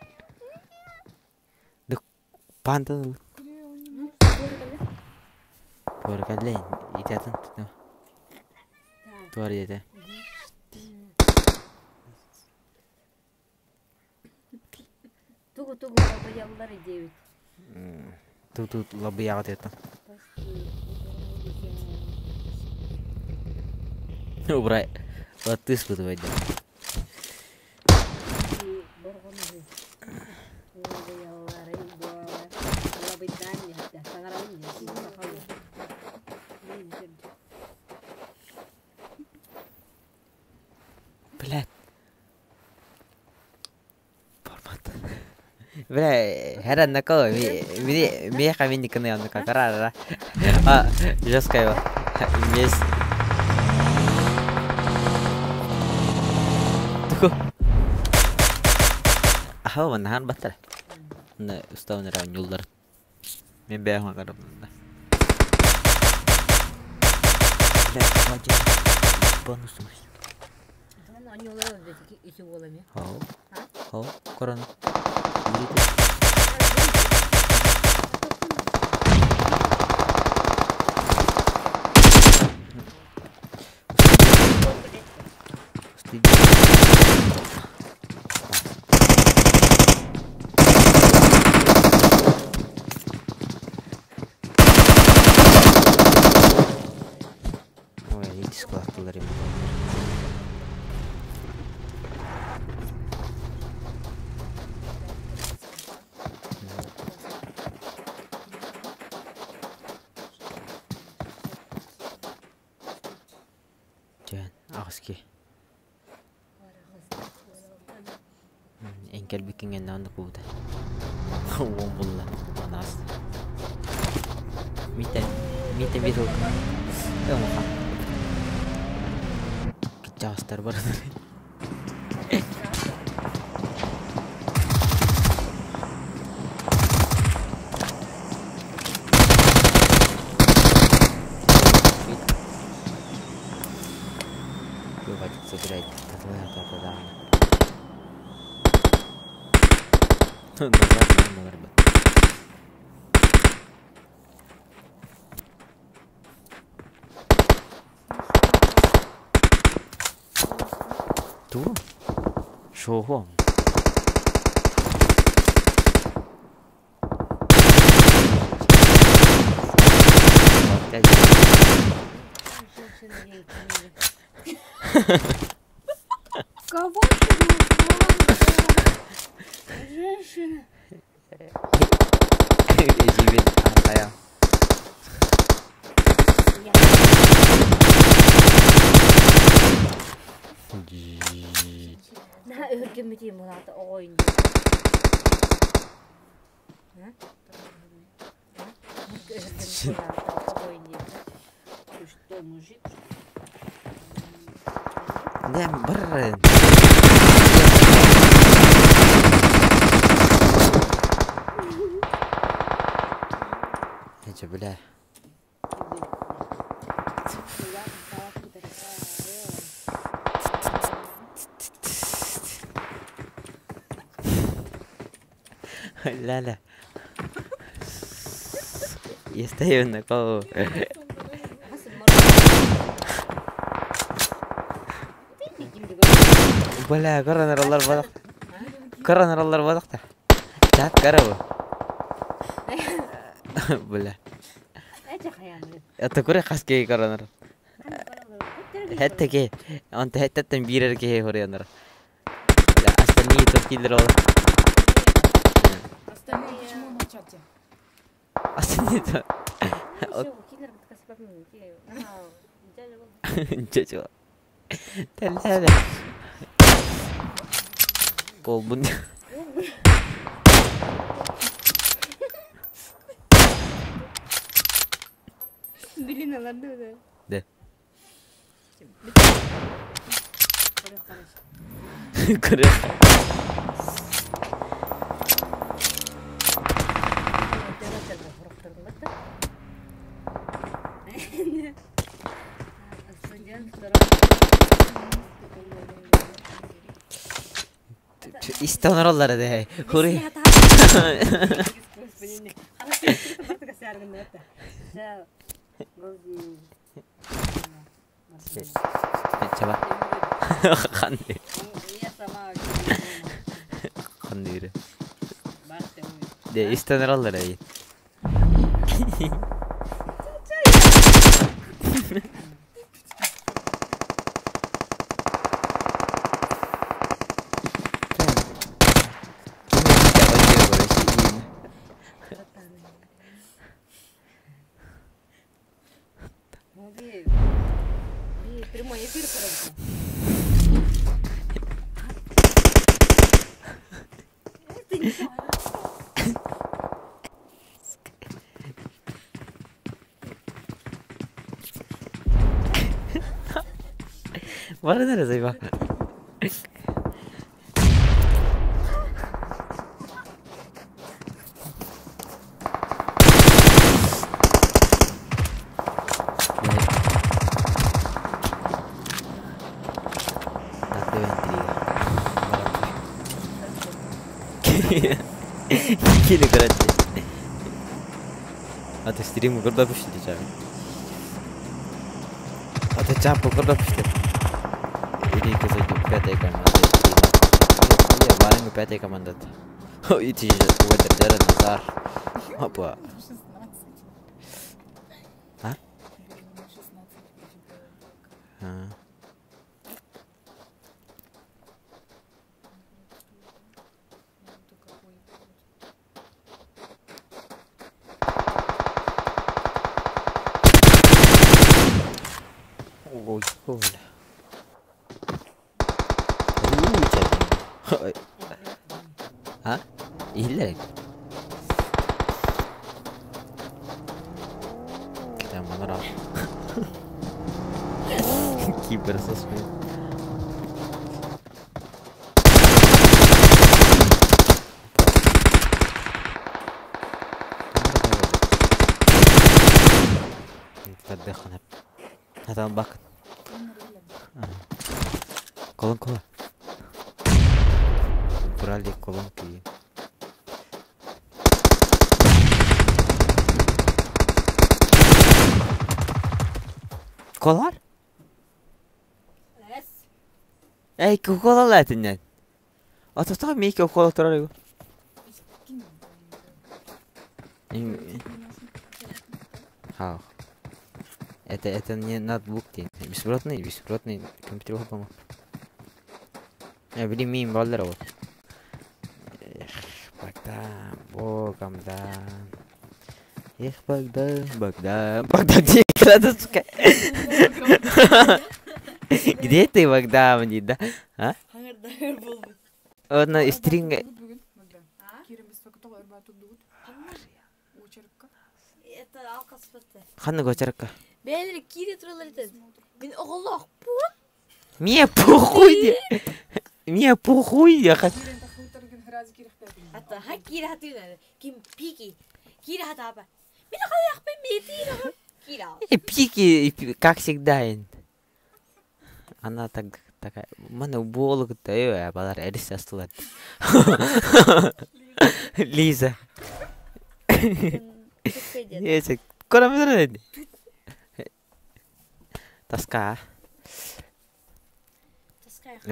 Дэг панда. Поргалэн идэтэн тэнэ. Туар идэ. Тугу боялар идеют. Тут лобби ягат это. Убрай. Вот ты спутывай. Блядь. Формат. Бля, херан на кого? Меня камень не канал на какара. А, жесткая. Есть. Aha, menahan batal. Nah, ustaz nera nyular. Membah makan apa? Lihat wajah bonus mas. Mana nyular itu boleh Oh, koran. Aski. Engkel bikin yang nak buat. Wong bulan panas. Miten biru. Tengok. Kicau terbaru. Хватит собирать. Назад надо работать. Ту? Шого? Кого ты называешь? Женщина. Ежевин Антая. На örgümü Murat oyun. Ha? Örgümü Murat oyun. Что, мужик? Да, брррр. Это, бля. Ляля. Я стою на полу. Бля, коронерлар бадық. Коронерлар бадық та. Чат карабы. Бля. Это куре хаскей коронер. Хэттеке. Он хэттеттен бирерке хорянер. Бля, остальные тоскилер ол. Остальные почему молчат те? Остальные-то. Чё? Ляля. Ол бун. Блин, ладно, да. Да. Хорошо. Куре. İstanbul'lara de. Huri. Coba. Kandir. Kandir. De İstanbul'lara de. Прямой эфир, короче. Это не Bana ne rezil bak. Kini короче. А ты стрим когда пустили чай? А ты чапу когда пустил? Иди к зайду пятой команде. Я варим пятой команде. Иди же в этот день Назар. Опа. А? Ой, бля. А? Или? Там монорал. Кибер со своим. Отдыхаем. Это он бак. Kolon kola. Burali kolon ki. Kolar? Yes. Ey kola latinden. Atata mi ki kola turarıyor. Ha. Это не ноутбук, беспроводный компьютер по-моему. Я bilmiyorum балдар вот. Багдам, богамдан. Багдам где куда-то, сука. Где ты, Багдам, не да? А? Одна стринга. Это алкаспатты. Ханны гочарка. Бәлі кире тұралар етеді. Мен оғылақ бұл. Мне похуй. Мне похуй. Ата, ха кире хаты өнәді. Кем пики. Кире хаты апа. Мен оғылақ бен метейін. Кире ал. Пики, как всегда. Она такая. Мана болгыта, балар әріс астылар. Лиза. Есек. Көремедер әді. Таска.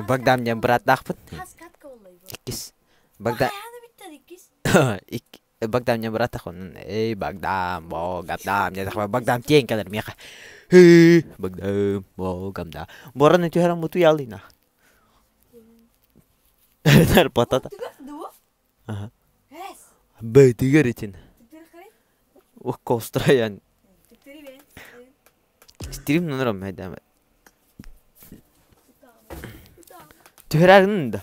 Багдам жан брат дақпыт. Таскатка олай бұл. Иккис. Багдам. Аяны біттәді иккис. Багдам жан брат дақпын. Эй, Багдам, Богамдам. Багдам тең кәдір меқа. Эй, Багдам, Богамдам. Бораны түйерім бұту ялдыйна. Нар патата. Ага. Бәй, тігер етін. Оққа ұстыраян. Стрим нұрым әдәмі. Түйерәгінің да.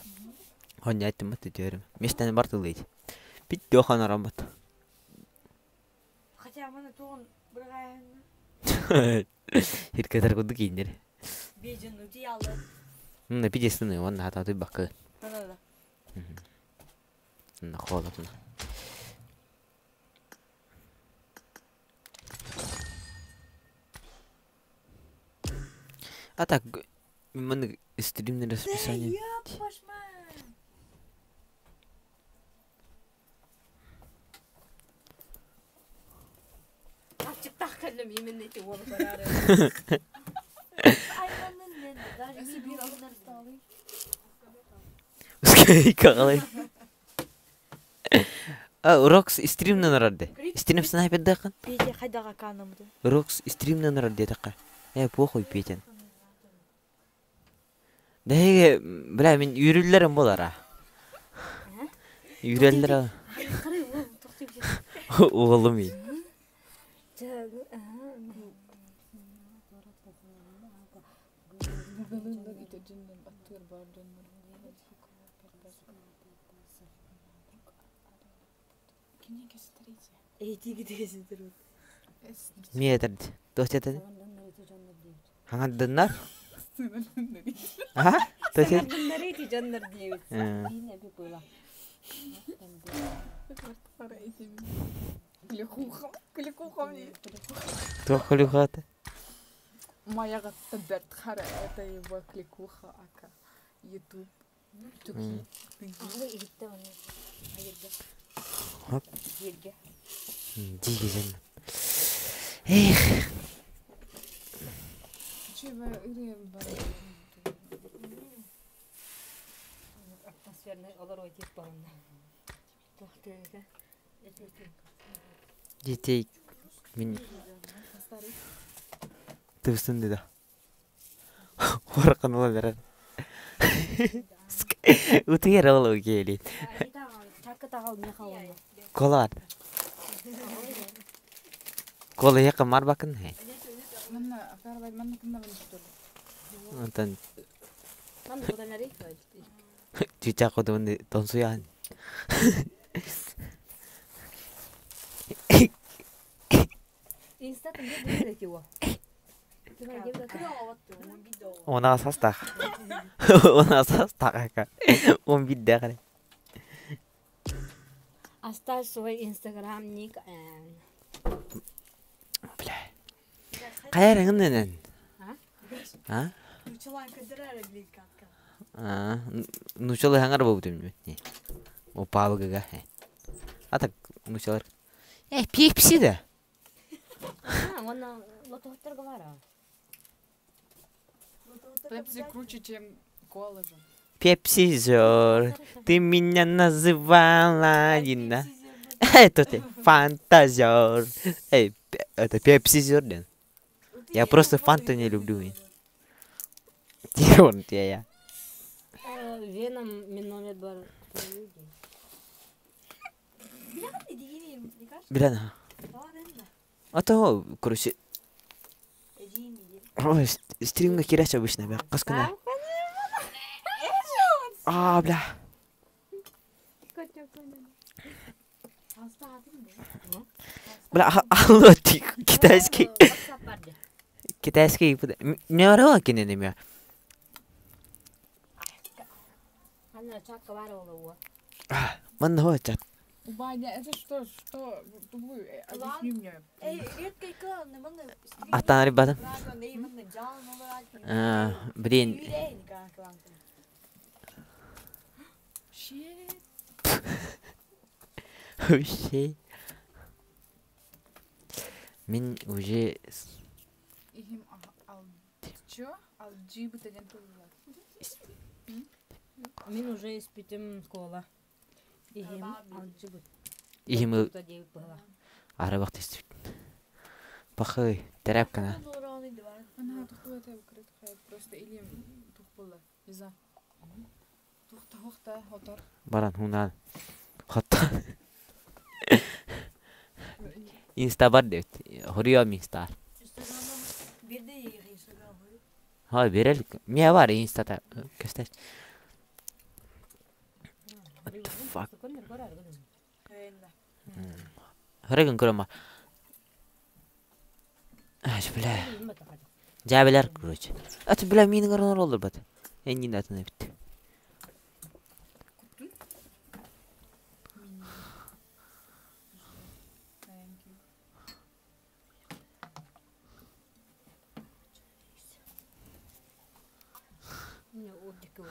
Оны әйттім бәтті түйерім. Местәні бартылайды. Бітті оқан арам бәтті. Хотя мұны тоғын бір ғайынна. Еркетер құдды кейіндер. Бейджін өте алды. Мұны пидесіні, оны хата тұй бақы. Қанада. Мұны қолатына. А так, мы стримное расписание. Açıkta kalem yeminle oğlu kararı. Aymanın ne? Daha bir alınır sağlayayım. Какалай. Рокс стримнен ради. Стрим снайпер дакан. Петя хайдага канымды. Рокс стримнен ради така. Похуй Петян. Дәйге, бля, мен үйрелерім болар, Үйрелер, Оғылым ей. Не етірді. Дост етірді? Хаңаддынар? Ага, дост етірді? Bunları eti canlar diyor. Yine bir böyle. Кликухам не. Тоқ құлюқаты? Моя гатта бертхара, это его кликуха, ака. YouTube. Туки. Ağlı gitti onu. Hayırdır. Hop. Yerge. Диги жан. Эх. Чего ирем бар. Atmosferine olur o tip barında. Tohtaydı. Детей. Төвсөн деді. Орқан ола берер. Үтігер олу келейді. Çakı tağal ne kalanı. Колар. Кола яқы мар бакын. Манна афарбай манна кимна бандыштыр. Онтан Lan bu da nereye koydu? чуча қодымын тонсуян. Insta'da ne böyle ki o? Ona asas tak. Ona asas tak akan. Bidda kan. Оставь свой Instagram ник. Бля. Қайрыңын ненен? Ha? А? Çulan kadar arabayı kalka. Нучалы хаңар болуп демне. О палгага. Атак нучалар. Пепси да. Вона лототтар говорила. Пепси круче, чем кола же. Пепсизер, ты меня называла Дина. Это ты, фантазер. Это пепсизер, да? Я просто фанта не люблю. Тирон я. Веном минонет бар. Бля, а то, короче, ой, стримга киряч обычно, бля, каскана. Бля. Бля, алло, китайский. Китайский. Не орала кино. Она чакка варила. Ман хо чат. Баня, это что? Вы объясни мне. Атан ребята. Блин. Shit. Вообще. Мен уже Ихим чё? Алджи бутылен тулла. Мен уже испитим школа. Игим алжибут. Игим Тоді була. арабак тестит. Пахай, тряпкана. Она тухлата укрыт хай просто или тухбула. Виза. Тухта хотор. Баран хунан. Хотта. Инста бар деп. Хорио минстар. Bir de Instagram var. Ha берелик. Мне бар инстата. Кестеш. What the fuck? Хреган крома. Бля. Жабелер, короче. Это, бля, минин орнор олдур бат. Энни датына бит. Ne oradaki o.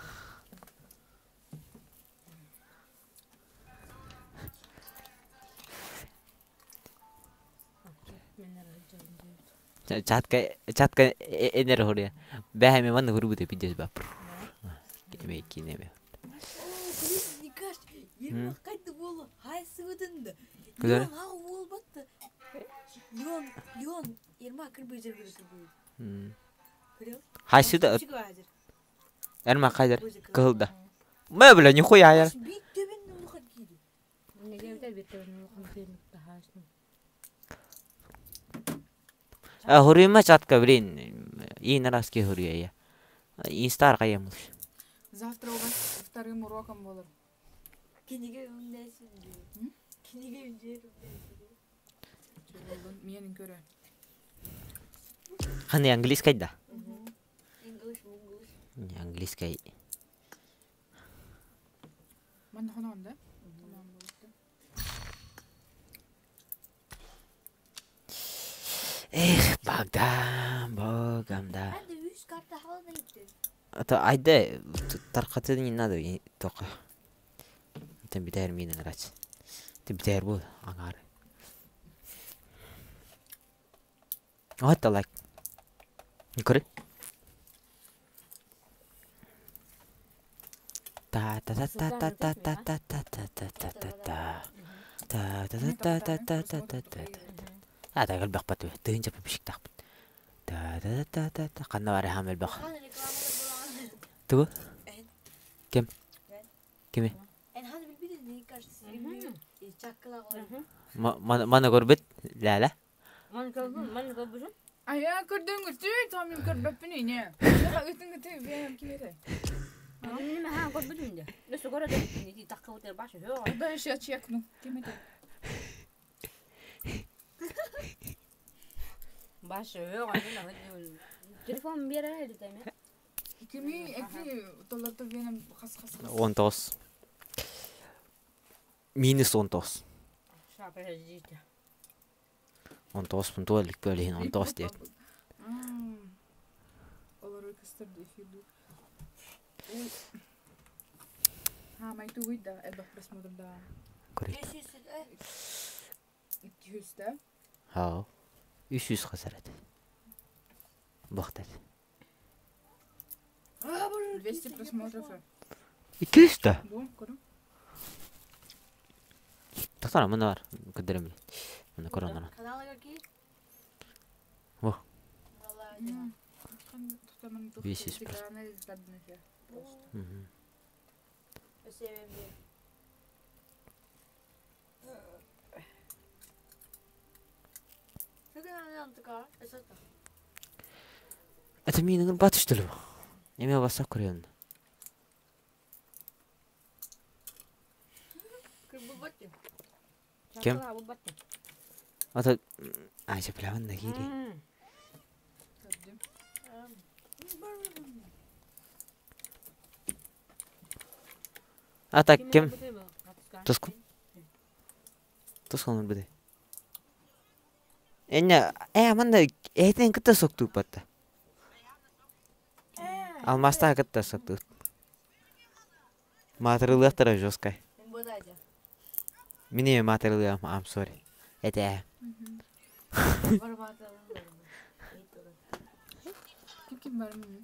Чатка энер хория. Бэхами ман хурбуте пидес ба. Кеме кинеме. Никаш, ерма қайты болу, хайсы өтінді. Көлері? Леон ағы ол батты. Леон, ерма кірбей жербері кірбей. Көрел? Хайсыда Чығы әзір. эрма кайдыр кылда. Мэ, бля, нихуя я. Бейт төбенді ұлған кейді. Неге өте бейт төбенді ұлған кейді. Хурима чатка, блин. И на раз ке хурия я. Инстар каем. Завтра у вас вторым уроком было. Кенеге өндесін де. Кенеге өндесін де. Менің көрі. Ханы английский да. English. Не английский. Мен ханан да? Tamam болды. Эх, богамда. Әнді үш карта халына етті. Это айда тарқаты не надо только. Это битер минен рач. Это битер бу аңар. Вот лайк. Никоры. Та та та та та та та та та та та та та та. Та та та та та та та та та. هذا قلب بقبته تهنجب بشك تقبل تا تا تا تا تا قلنا واري حامل بق تو كم كم En hadi bilbidin neyi karşısı bilmiyor. Çakkıla var. ما انا قربت لا Man kalbuşun. Aya kırdın götü tamam kır bepini ne? Ya ötün götü ben kim ede? Benim ha kalbuşun de. Nasıl göre de ni takka otel başı yok. Ben şey çektim. Kim ede? Başı yok. Telefon bir yere dedi mi? Kimi eki dolarda benim kas. 19 минус 19 Şapır hacıydı. 19 puntualik böyle hin 19 diye. Olur kıstırdı ifirdi. Хамайту үйді, әлбақ просмотрда. Көрейді. 200-ті. Ау. 300 қасар әді. Бұқтады. 200 просмотров. 200 да? Бұл, көрім. Тақтара, мұны бар. Күдірім. Мұны көронларын. Каналы какие? Во. Молодец. 500 просто. Спасибо. Это менің батыш тілі бұл. Неме басақ көрейін. Кем? Ата... Айша біләмін да кейде. Ата кем? Тұсқын? Тұсқын бұдай. Әне, мында әйтен күтті соқты ұпатты. Алмаста күтті соқты. Матырылықтыра жоскай. Міне матырылығым, I'm sorry. Әте. Кім бар мұны?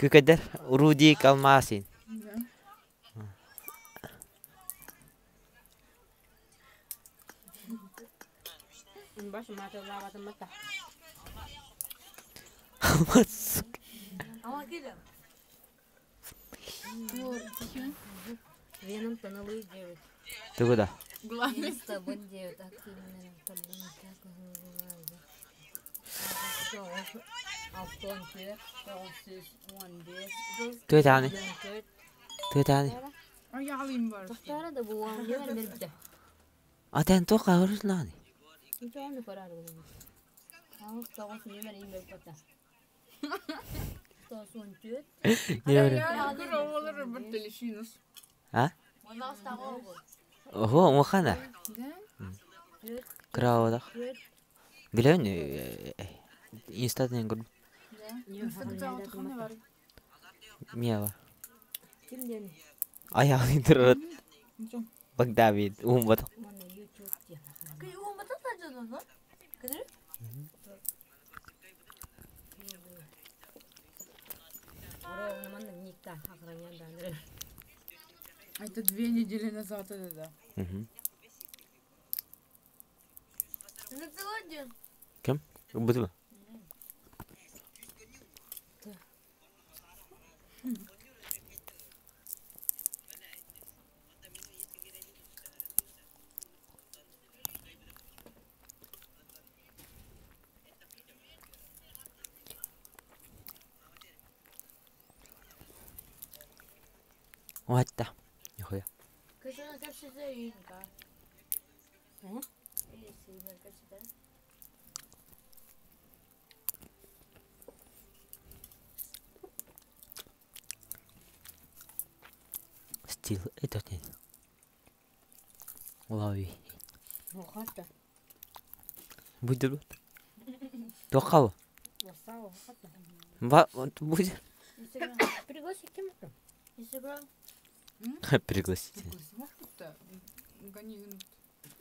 Күкәдер, ұрудик алмасын. Başı matırlar batırmakta. Алмас. Ama gidelim. Веном тоннелы делают. Ты куда? Главный. С тобой делают активные подъемы, как называется. Автон кер, толсыз, он бес. Төт аны. Төт аны. Аяғылым бар. Тоқтары да бұл оң жер беріпті. Атен тоқа ұрысын аны. Ничего он не порады. Ағыз тоғыз немер ең беріп бата. Тоғыз төт. Не бар? Ағыр оғылыр бір телешинус. А? Он ағыз тағы оғы. Ого, оңқана. Крауадақ. Білеуін, инстатынан көрдім. Мия бар. Кімден? Аяғын тұрады. Бак Давид, ұғым батық. Кай умата таджадın lan? Kadir? Ора онаман никта охраняндан. Это 2 недели назад это да. Ты голоден? Кем? Бұты ба? Уатта. Нихуя. Кашана капсида үйінка. Если үйінка капсида. Стил, этот нет. Лови. Охата. Будь добр. Тоқау. Васау, охата. Будь. Пригласи кем-то. Инстаграм. Пригласите.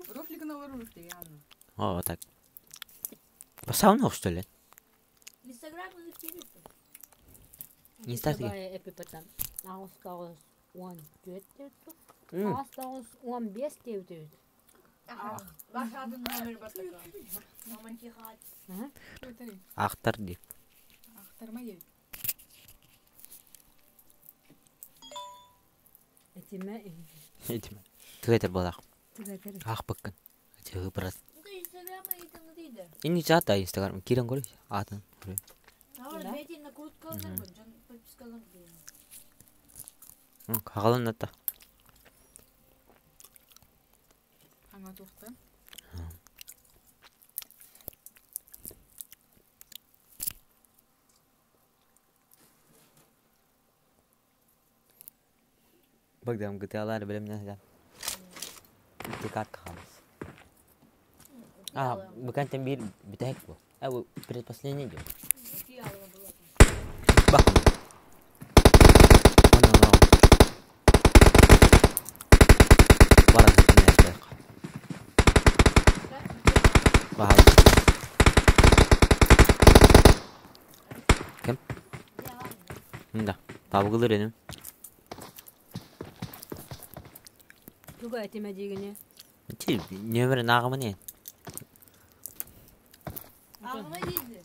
Рофлик на воруте, Яна. О, так. Посауну, что ли? Инстаграм и телефон. Инстаграм. Эпипатан. Ağustos 14 diyordu. Ağustos 15 diyordu. Başladın номер батака. Маман тихать. Ақтар деп. Ақтарма ел. Этиме. Түгетер болақ. Түгетер. Ақ бөккін. Түгі біраз. Инстаграм айтыңы дейді. Inni жата Instagram. Кирен көрейш. Атын. Навар бейтін накруткалар бұл. Жан подпискалар дейін. Қағалын атта. Аңа тоқта. Багдам GTA-лар білімнен жан. Текат қағамыз. Bukan tembir bitahek bu. Предпоследний идет. Бах. Vay. Kim? Bunda. Tabi kılır benim. 누가 에티메지기니? Çi, nömeri nağımı ne? Ağıma girdi.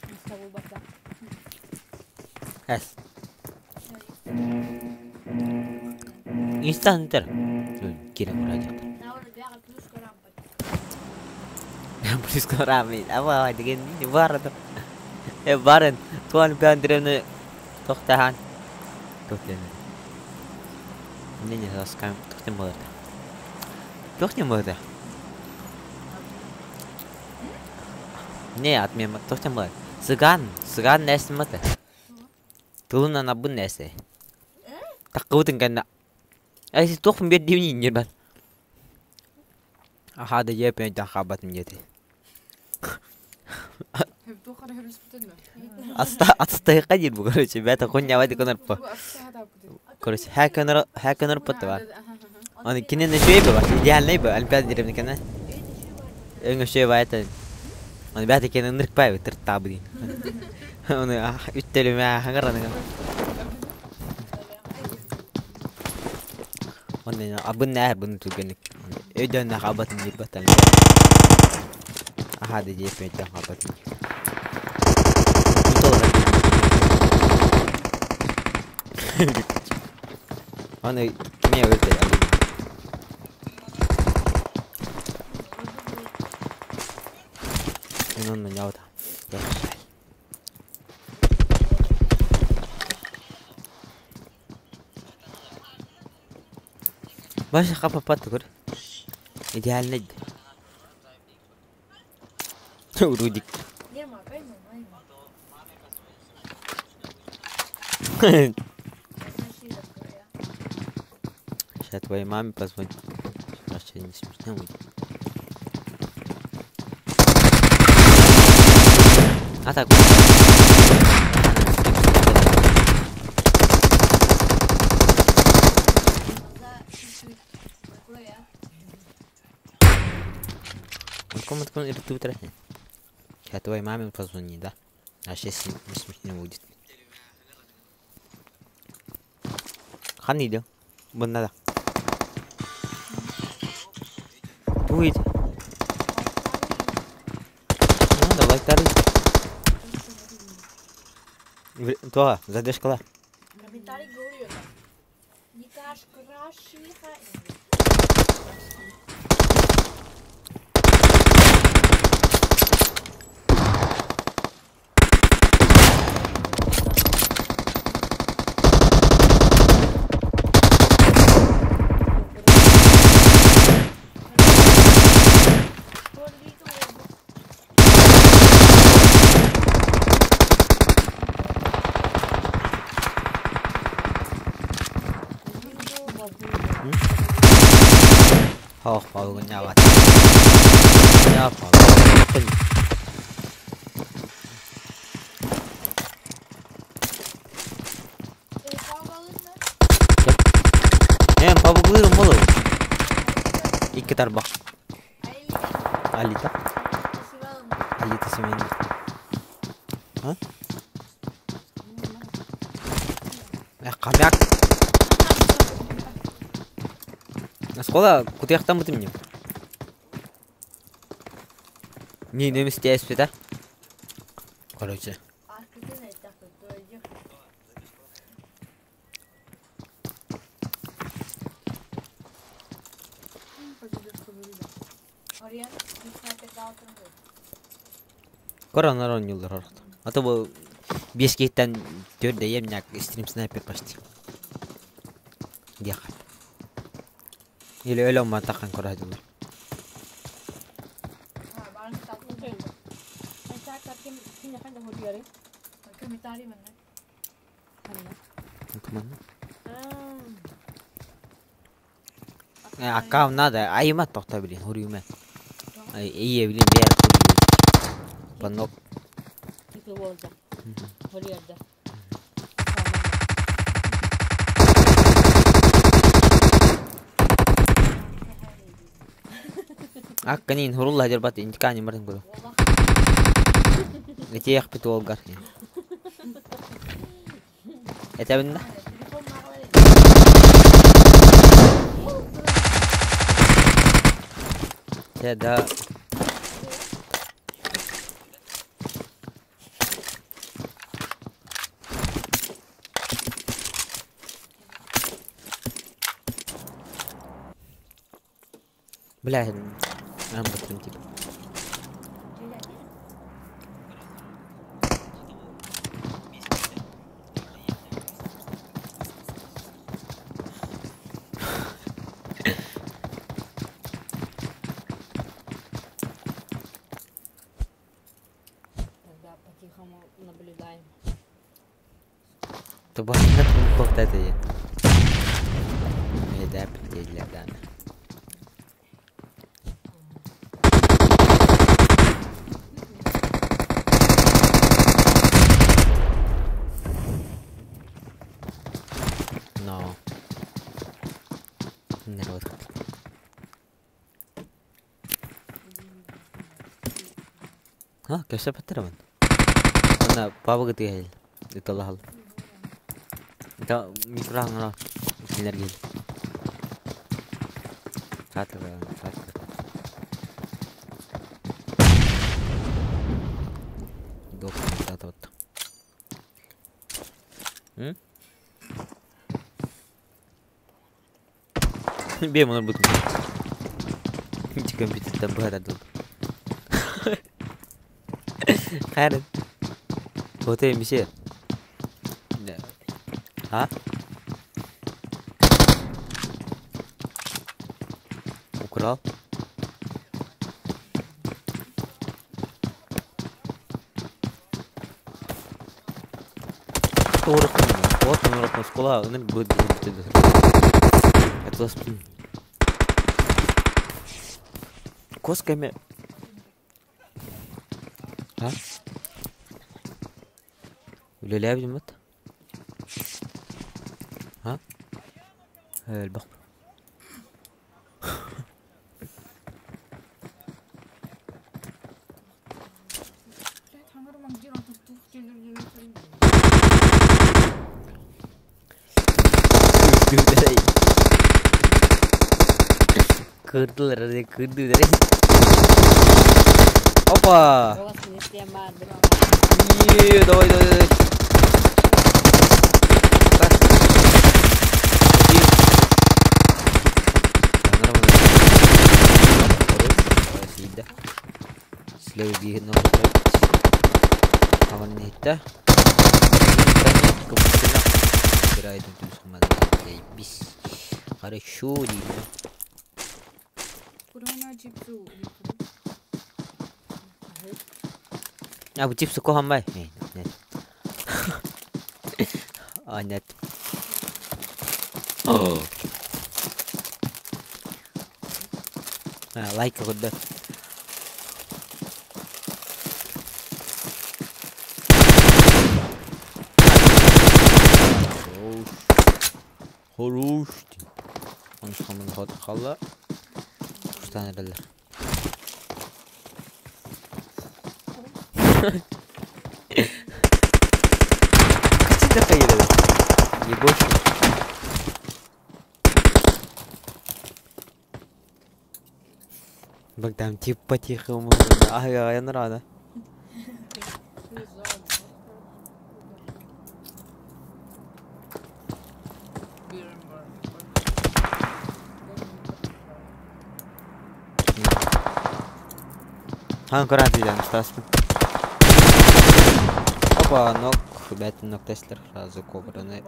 Mustafa Bata. Es. İnsan enter. Kira kuracak. Ne oldu? Bir akıl plus koran bak. Polis korami. Apa dengan ini barat. Baran. Tuan bandiranı tohtahan. Tohtahan. Ne saskam tohtam var. Tohtam var. Ne atmayayım tohtam var. Sıgan nesi mi de? Tulundan abun nesi? Takutun kan. Ay siz tohum bir diyor ni ben. Hadi yapayım da kabatım yedi. Hep dokara hep sütün mü? Atsta kajir bu kardeşim. Ben de konya vadi konar pa. Bu aksa hada bu. Kardeşim hakanır patta var. Onu kinin de şöyle bak. İdeal ne bu? Alpad dirim kana. Önce şey var ya. Onu ben de kendin nırk pay bitir tabi din. Onu üttelim ya hangaran kan. Onu abun ne bunu tugenik. Öden nak abatın bir batal. Hadi yapayım da abatın. Onu kime öldü ya? Onun ne oldu? Başka kapı patı kur. İdeal neydi? Urudik. Girme kayma kayma. Сейчас твоей маме позвоню. Вообще не смешно будет. А так. Комнатку это утро. Сейчас твоей маме позвони, да? А сейчас не смешно будет. Хан идёт. Bunda da. Duit. Надо лайктары. То, задержка. Комментарий говорю. Не каш краши хай. Oh, mau nyawat. Nyapa. Papa buyurun oğlum. İki tarbak. Alita. Alita semen. Ha? Kamyak. Скоро куда там ты мне? Не месте да? Короче. Коронарон yıldır artık. Hatta bu 5 kitten 4'de yemyak stream sniper başladı. Diyakal. Ile öyle olma takkan koracılar. Akam nada, ayımat tokta bilin, huruyumet. İyi bilin bir yer kuruyor. Panok. Itu bolda. Hori ada. Акканин хурулла жарбат интикани мартин кулу. Летех питолгар. Это бинда. Да. Бля, я быстрым типа. Тогда по-тихому наблюдаем. То банально вот это я. Да, для Дана. No. Народ. ها كيف بترمن انا بابا قلت هي يطلع هلا انت ميكران انا سينرجي خاطر دوك تاتا بيه من البطن انت كم بتتنبه هذا دول خالد هوتين بشير ها بكرة ورقم سكولا انا بود اتلاس كوس كم ها ولا لعب جمت ها البخر Kudu dari apa? Iya, doi. Slow di no. Kawan kita. Kebetulan kira itu sama bis. Хорошо, Дина. А вот чипсы кого май? Нет. А нет. Лайк вот да. Хорош. Он что мы ход хала. Что надо ли? Что такое? Не больше. Богдан типа по-тихому. Ага, я рада. Ancora atacağım stasın. Опа, ног, ребята, ног Теслер сразу кобраны.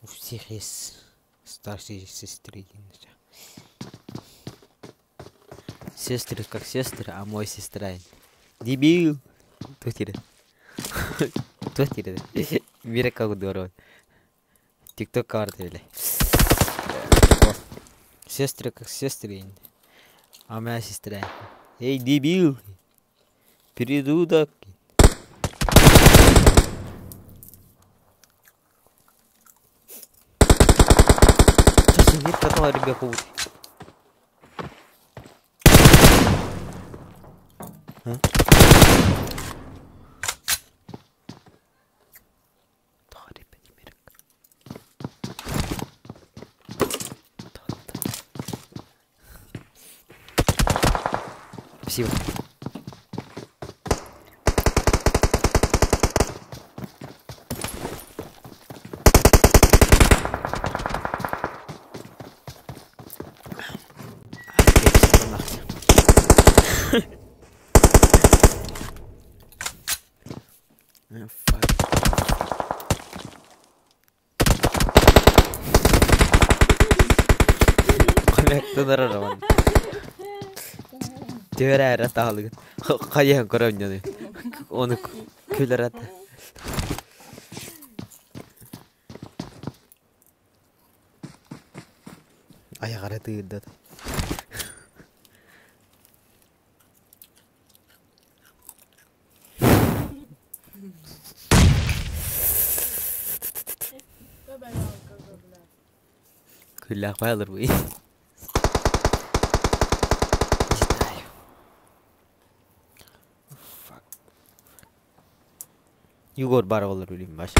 У всех есть старшие сестры. Сестры как сестры, а мой сестра. Дебил! Кто тебе? Кто тебе? Мира как здорово. Тикток карты или? Сестры как сестры. А моя сестра. Эй, дебил. Передудок. Сейчас нет которого ребенка будет. А? Спасибо. Тонараран. Тевера тахлыгын. Каян көрөмнү. Оны күлөрат. Аягара тыйда. Күлләк байлар бу. Егор бар olur bileyim baş.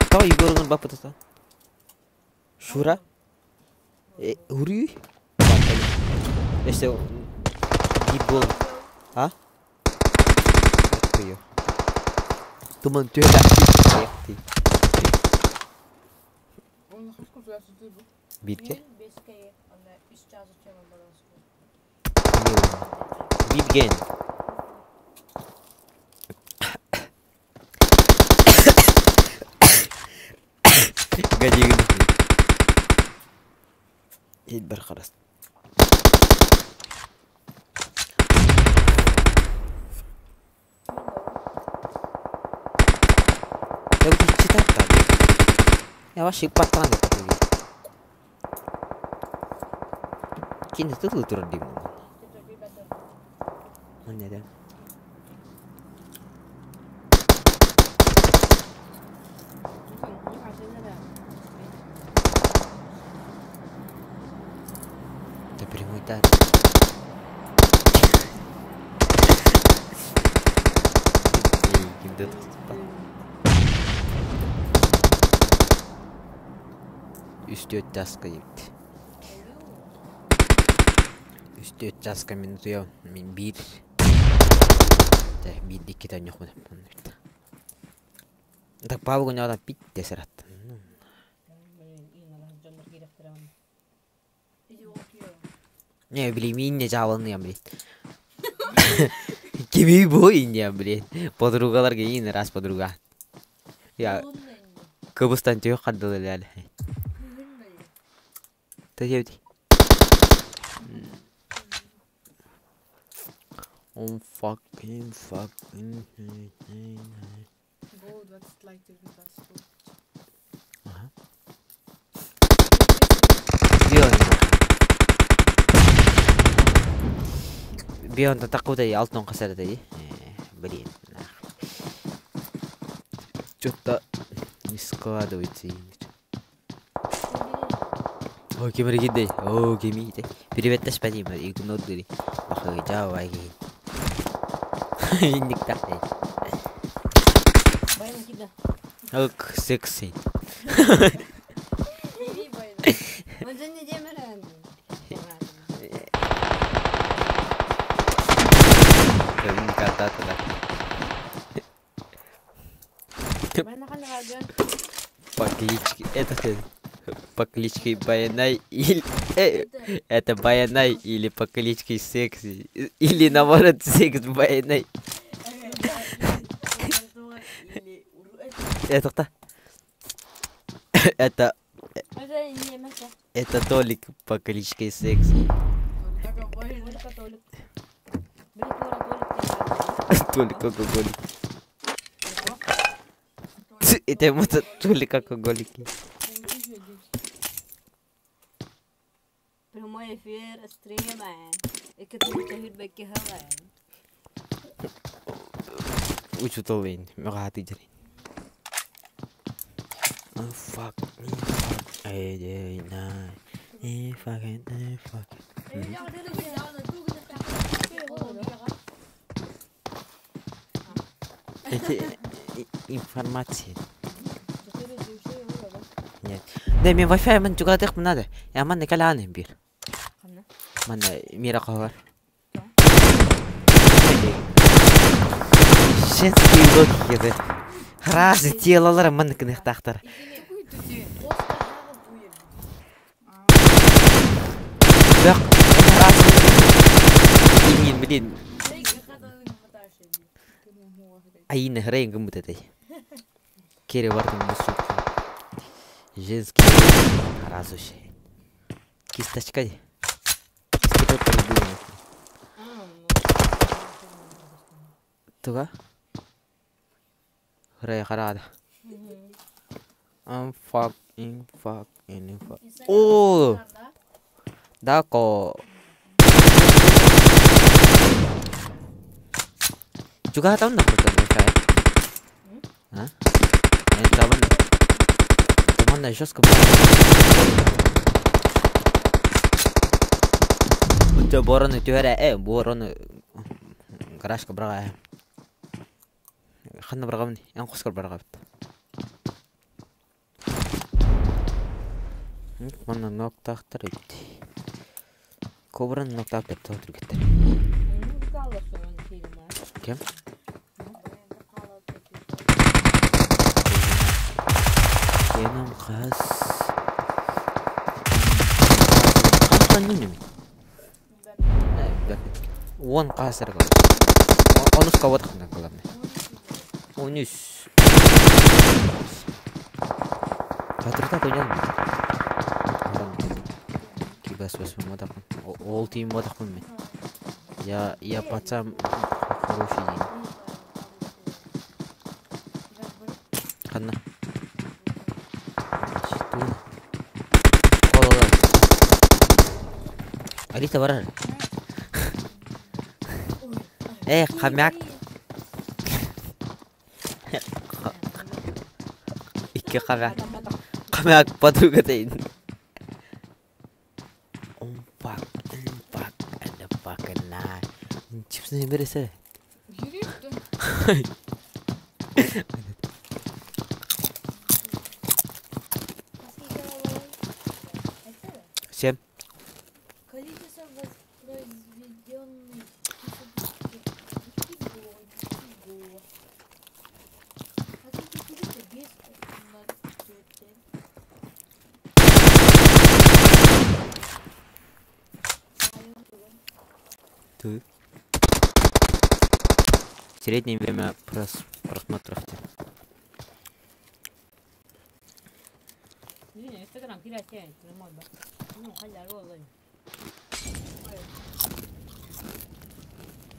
Tamam Yegor'un babası da. Şura. Huri. İşte deep goal. Ha? Bakıyor. Tuman tüyler. Bir ke? Bir gen. Гадигин. Идбар خلاص. Я вот читать там. Я вообще патрон не подвиг. Кинь тут лутур дим. Mana dia? Te perguntar. Kimde tuttu? Üstü taska gitti. Üstü taska minutuyor. Min bir. Bir iki tane yok mu? Так павгу не надо пить десерт. Не, блин, меня жабылны, блин. Kimi bu ya, блин. Подругалар гейин раз подруга. Я Кыбыстан түйе қаддылы әлі. Тәжеуді. Oh fucking. Gold, wat het lijkt even dat stoel. Aha. Бион такудай алтын касардай. Блин. Что-то не складывается. О, кемер гидей. О, кемите. Привет, спасибо. Игнордери. Бахай жавай. Никак. Bayram kimde? Ок, секси. İyi bayram. Önce ne diyeyim herhalde? Ben ne kadar harcıyorum? По кличке. Это по кличке Баянай или... Это Баянай или по кличке Секси. Или наоборот Секс Баянай. Это кто? Это Толик по кличке Секси. Толик алкоголик. Это ему Толик алкоголики. Fear streamen. Ik heb het hier bij gehouden. Uçutuluyun. Mekati jirin. Oh fuck. Ay nah. Fuck. Informasi. Нет. Да, мен Wi-Fi мен жүгәдек мынады. Я мен каланы бир. Мен мира кавар. Женский логика. Разы телалар мен кенек тактар. Бак. Инин билин. Айны хрен гымытай. Кере бардым мусу. Женский разуши. Кисточкой. Туга? Хрен харада. Fuck. О! Дако. Juga tahu nak betul Wi-Fi? Hah? Yang tahu nak? Teman dah just kebal. Untuk boron itu ada boron garage keberapa? Kan berapa ni? Yang kos keberapa? Mana nokta terjadi? Koberan nokta terjadi kita. Kim? Kenam khas. Kan ini mi? One kasar kau. Onus kawat kan kalamnya. Onus. Katerita tu jangan. Kibas modak. All team modak pun mi. Ya pacam. Хороший день. Ладно. Что? Кололар. Алита барар. Хамяк. Ике хамяк. Хамяк подруга тейн. Умпак. Ada pakai nah. Chipsnya beres ya. Всем. Количество воспроизведенных Ты. Среднее время просмотров. Инстаграм пиратяет, нормально. Ну, халявый.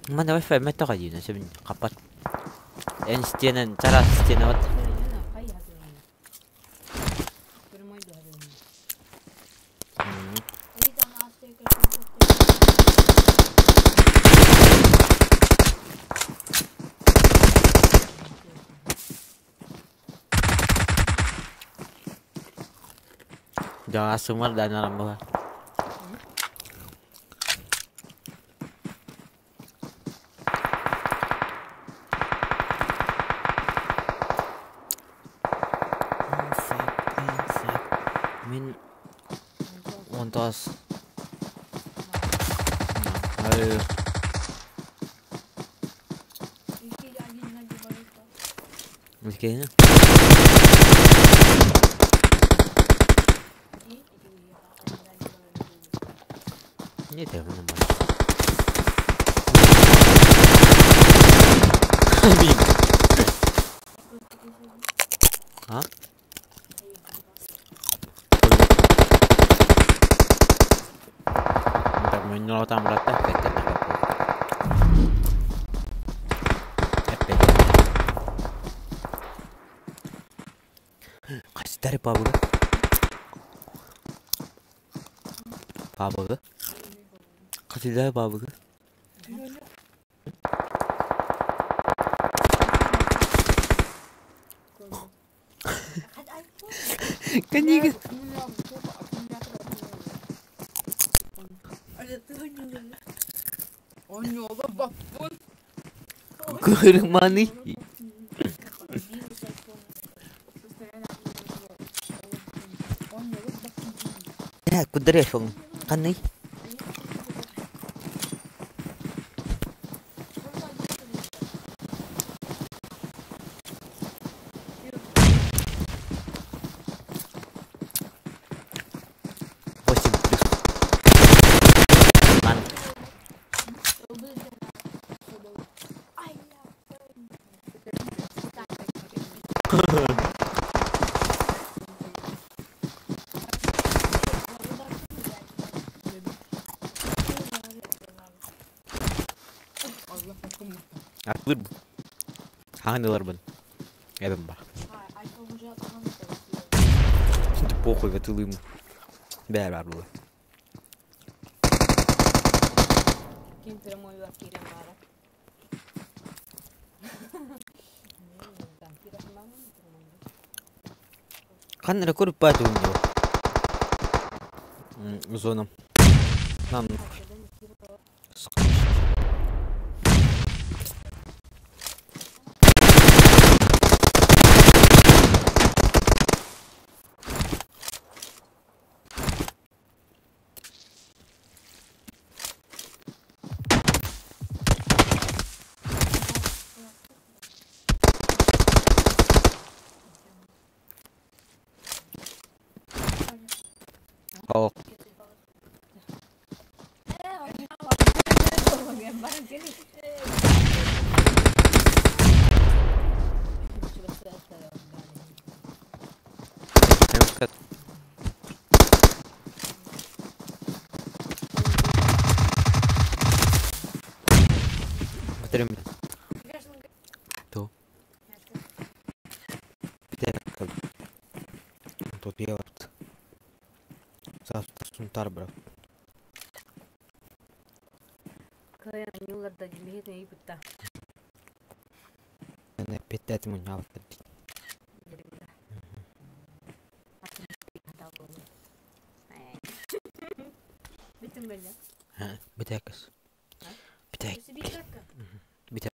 Mana Wi-Fi meta kaji na sabi kapat. Stenen cara stenen wat. Jangan sumber dan alam bawah. Min ontos. Ayo. Mungkin. Ini deh mana mana. Hah? Untuk menyelotong merata betul. Kasih dari Pablo. Silah babı. Kan iyi. Oynuyorlar bak bu. Kırık mani. Ya kudret fong. Kan nih. Posisi man. Allah hakkım. Akılır bu. Hangiler ben? Eben bak. Şimdi похуй в эту лыму. Бәрі бұл. Kim promoi va kirjan bara. Қаннара көріп бәді өңді. Зоном. Нам. О. Бітірем. То. Бітер. Тут є варт. Suntar bro. Kayan yollarda gülmeye iyi bitti. Ne petet mun yav tadi. Bitim böyle. Ha, bitekas. Bitek. Bir dakika. Bitek.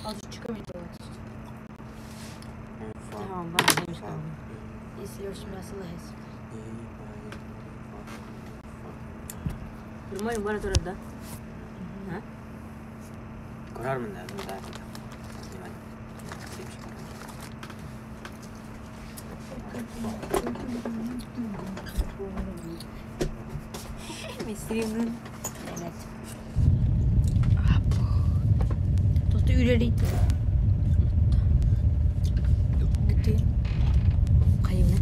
Azıcık çıkamayacağım. Tamam bana demiş kaldım. İzliyorsun nasıl hes. Umarım bana durdu. Ha? Korar mı ne? Mesleğimin. Evet. Tostu üleri. Gitti. Kayım ne?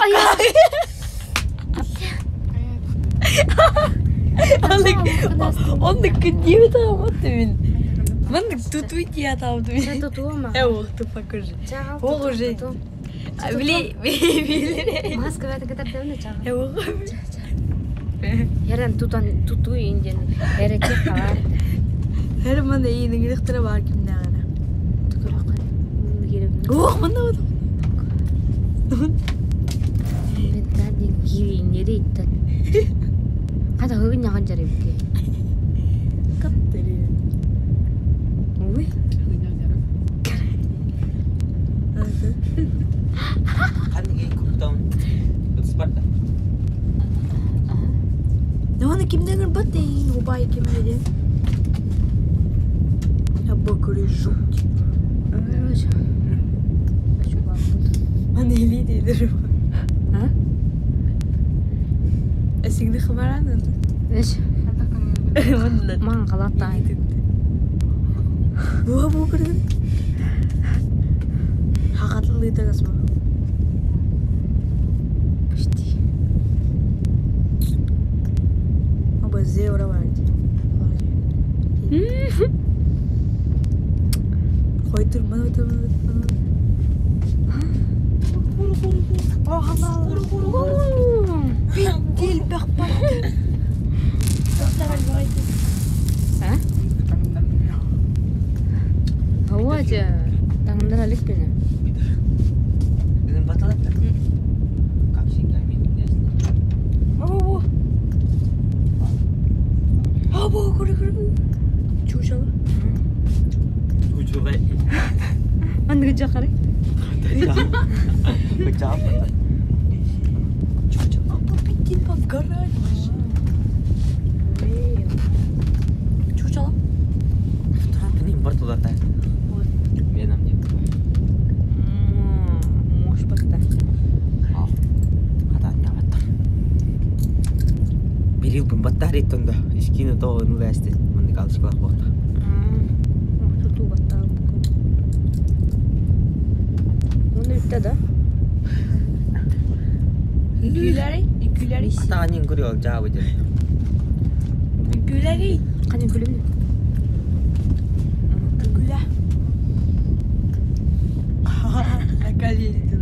Ay. Ondik gediyor tamam demin. Мандык тут уйти я там. Это дома. Вот, покажи. Чао. Ол уже. Били. Москва это где-то давно чао. Эво. Яран туту инден. Эреке кавар. Her manda iyi ne gidip tıra var kimde ana. Tukura kare. Мигерем. Oh manda o. Бентадин гири нерит. Хада хөгн яхан жаревке. Kaptırı. Уй. Kan iyi kuptan. Sparta. Ne onu kimden gırbattı? O bay kim dedi? Ya bakırı жуть. Хорошо. Хочу вам. Ana eli değilim. Ha? Esigli haber anladın. Эш. Vallahi. Ман калаттай. Bu kırdın. Hakikatlıydı kasma. Почти. Ama zevra vardı. Koydurma da. Oh Allah. Dil bak bak. ها؟ هو جا تمام لك بنا Dengan batal apa? Kasih kami ni. Tujuh baik. 안 그저 그래? Baca apa? Kenapa ni batal apa? Vietnam ni. может быть. Katanya batal. Biri pembatar itu dah. Iskino tu universitas menikah sekolah kota. waktu tuh batal. 오늘 있다다. Gülleri. Kata anjing kuriol jauh je. Gülleri. 간이 그림네. Güller. Akali itu.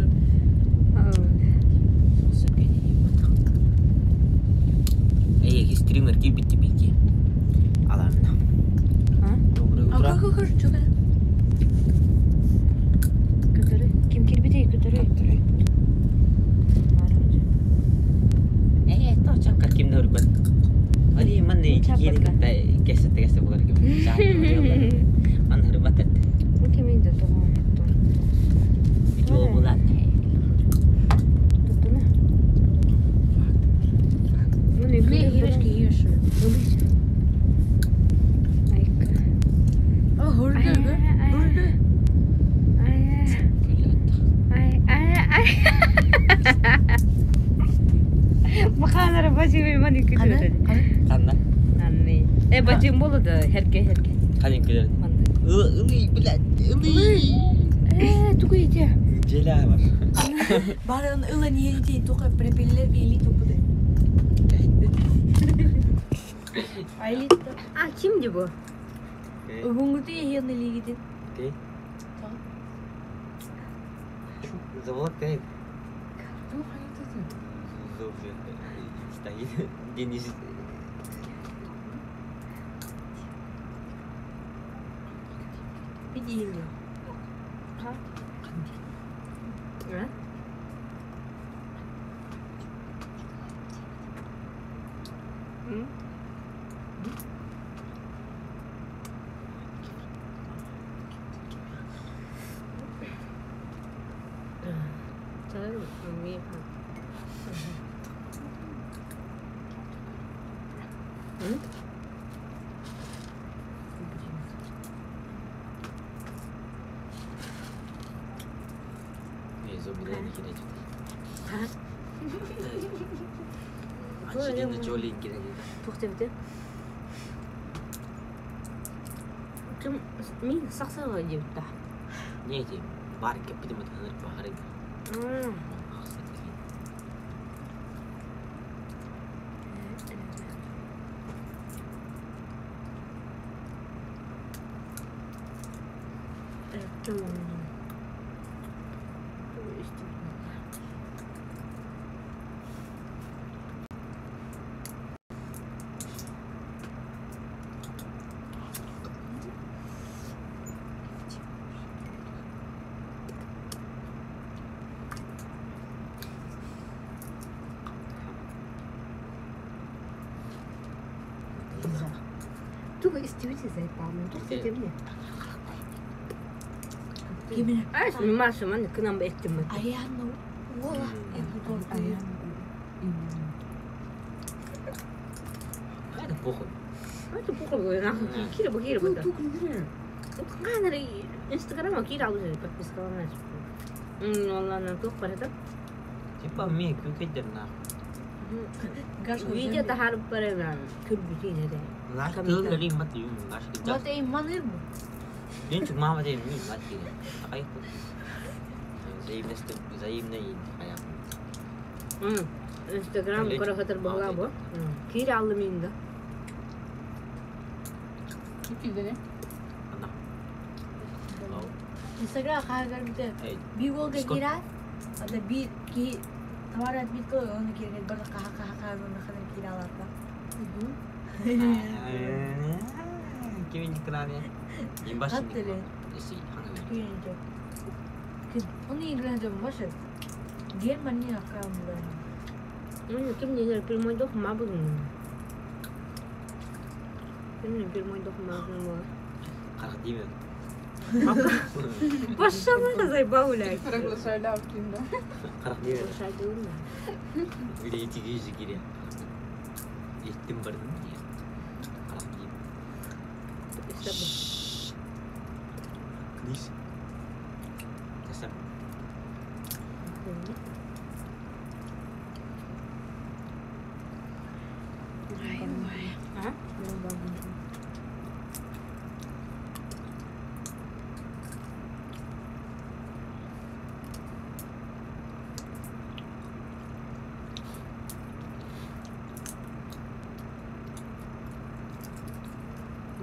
Streamer ki bitti. Alanna. Kır çok. 그들이 김길비대 그들이. Tahu cakap kim dah rubat. Hari mana kiri kita kesa bukan kim. Mana rubat? 김인데 또. Dua bulan. 또나. 오늘 Hier. 아이까. Hurdu. Bakana bacı ve mani kütürdü. Karena Anne. Bacım bolu da herke. kalian kira. Uli bulan. Tuku ite. Jela var. Bari onun ılan yeri değil. Toka prepeliler eli topu da. Aylit. Kimdi bu? Hungurdu ya yanına gidin. Okey. Tamam. Завод kayak. Стоит Денис. Bir değil ya. 왜? 응? 저는 미안. 응? Zombie kira juga. Hah? Angelina Jolie kira juga. 토크テ이블 좀 미 싹싹하게 입다. Ni je. Bar ke pidi mat hanar bahar ke. Tuh istimewa saya paham tuh sistemnya. Gimana? Masuk mana kenapa istimewa? Ayağını. Valla. Ada pohon. Itu pukul gue nak kira betul. Kan dari Instagram mah kira aku sih pas sekarang. Wallah nanti pada tak. Cepat mi ku kejarna. Video dah harus pada kebiji ada. Ngas tu lagi mati ngas kejar. Mata imanır mı? Dia cuma mati ni mati. Akai aku. Zaim ni kayak. Instagram kalau khatar bahwa apa? Kira Allah minda. Kimde ne? Anak. Oh. Instagram kagar bir de. Bir gol girer. Ada bir ki tamamen bir gol onu girer. Böyle kaha onu kadar kiralarla. Kimin kenalnya? Imbas ini. Kattere. Si hangi. Kiyince. Onu ilgileneceğim başı. Gelmen niye akamda? Kim 얘기를 빌모이 더 마부는 kim 빌모이 더 마부는 뭐 Karak değil mi? başlamada zaybağulay Bırakla söyle aklımda. Karak değil mi? başladığında Öyle itici yüzü giriyor. Yettim barın diye. Karak değil mi? işte bu Knis. Kesap. ha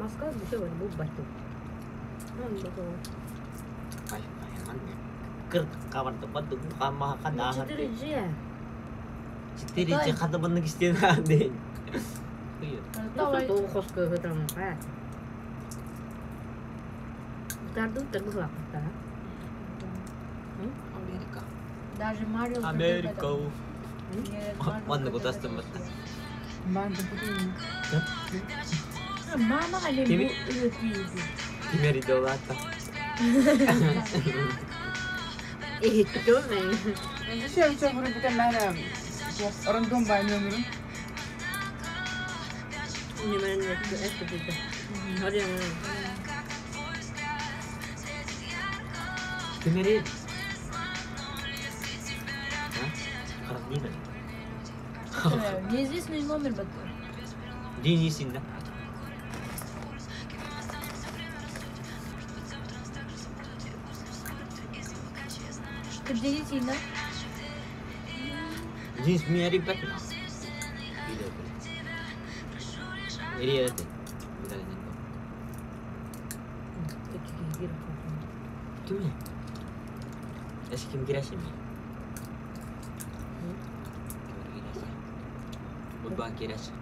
maska bir şey var bu batu Ay, emang ya. Ker kawan teman tuh kamah kadahan. Citirici ya Citirici kata bener istilah deh. Iya. nasıl doğu koska hıtam ha Tardu tergulak ta Amerika. Даже Mario. Amerika. Mana kau tas tempat? Ben de buradayım. Mama annem Kimi? bu üretiyordu. Kimeri dolata. itu men Dışarı çabuk bir de ben orang tua banyak orang. ini mana itu kita ada yang Kimeri. Hah? Karak değil mi? Неизвестный номер бат. Dinlisin de. Кадери сильно. Jeans Mary Beck. Gila tuh. Ini ada. Bentar ini. Kim ya? Kim kira sih? Berbang kira sih.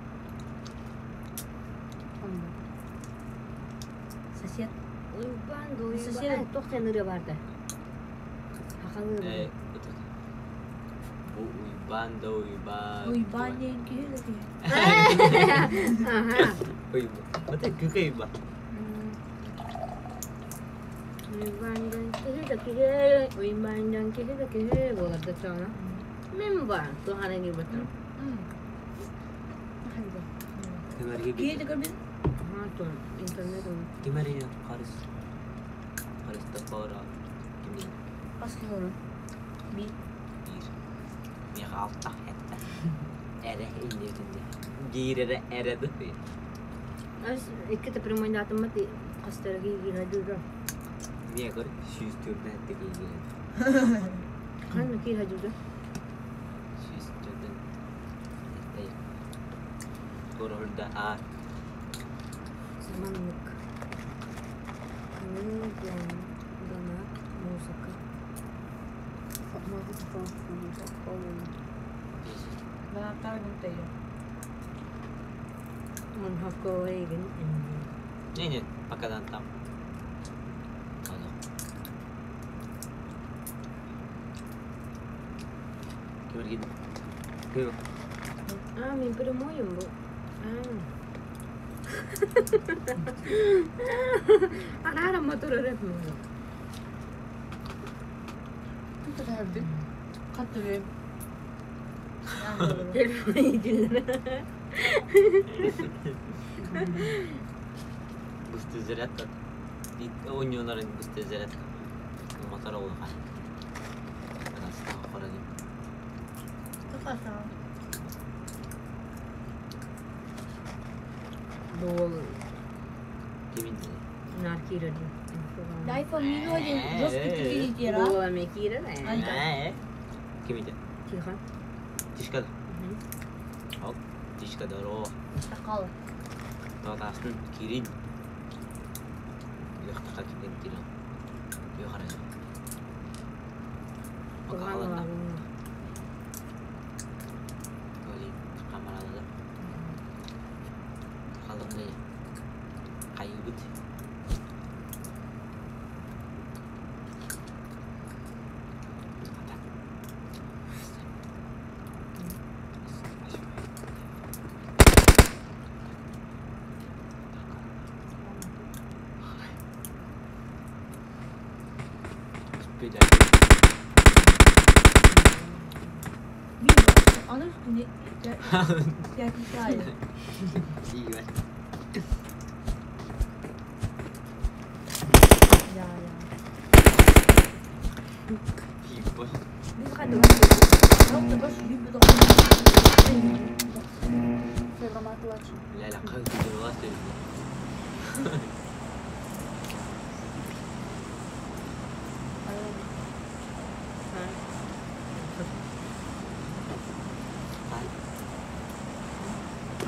Сосед. Uyban tohten ırı vardı. Hakalı Betul. Bu uyban da uyban. Ой, баня гель. Aha. Uyban. Betul ke uyban? Uybandan kiri bu arada sonra. Memba tuhane gibi batır. Kimari gitu. Gel de kabin. Ha tuh internet o. Kimari ya? Harus tekora. Kimi? Basıyorum. Bir. Bir altta hatta. Ere ini şimdi. Girere eredi. As ikita primo datang mati. Kastar gira juga. Niye kor? Şu üstünden de giriyor. Kan kira juga. Şu üstünden. Evet. Orada a. Zamanlık. Kemudian danak musaka. Ben hatta buradayım. Manhafko egen. Не, покадан там. Gimana gitu? Gitu. Ah, min primo yun bu. Ara motor rep mo. Bu kadar bir. Katılıyorum. Telefon yedin. Gusto zeret kan. Onyoların gusto zeret kan. Motor oldu kan. Biraz daha para değil. Kafası. Dol. Kimin? Narkira di. iPhone mini oldu. Dost bitti diye ra. Dol me kira na. Kimin? Tiha. Tişkada. Hop. Tişkada ro. Sakal. Tatasın kirin. Yok tak kirin kirin. Yok harus. Bakalan da. Kali kamera da. Kaybet. Sepeda. Ana üstünde gerçekten ya. İyi var. Ya. İyi boş. Biz hadi başlayalım. Yok da boş gibi de Lala kalktı var dedi.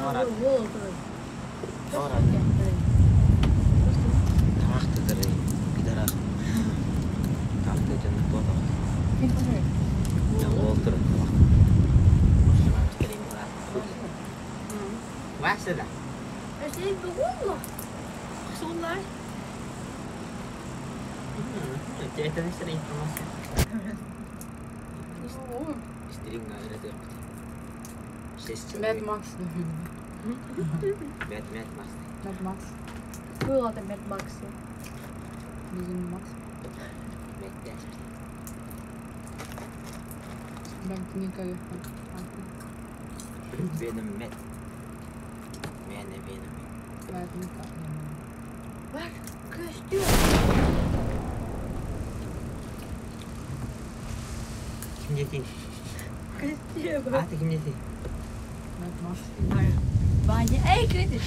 Ora. Ora. Tahtı dere. Gidara. Tahtı cennet bodo. Ya otur. Waxda. Şey doğru. Sonlar. Cerita sering informasi. Istri nggak ada tuh. Mad Max. Mad Max. Mad Max. Böyle adam Mad Max ya. Bizim Max. Mad Max. Ben Nika'yı. Venom Mad. Venom. Mad Nika. Bak kış diyor. Kim jadi? Kış diyor bak. Ah, kim jadi? Mad Max. Banyak. Kritik.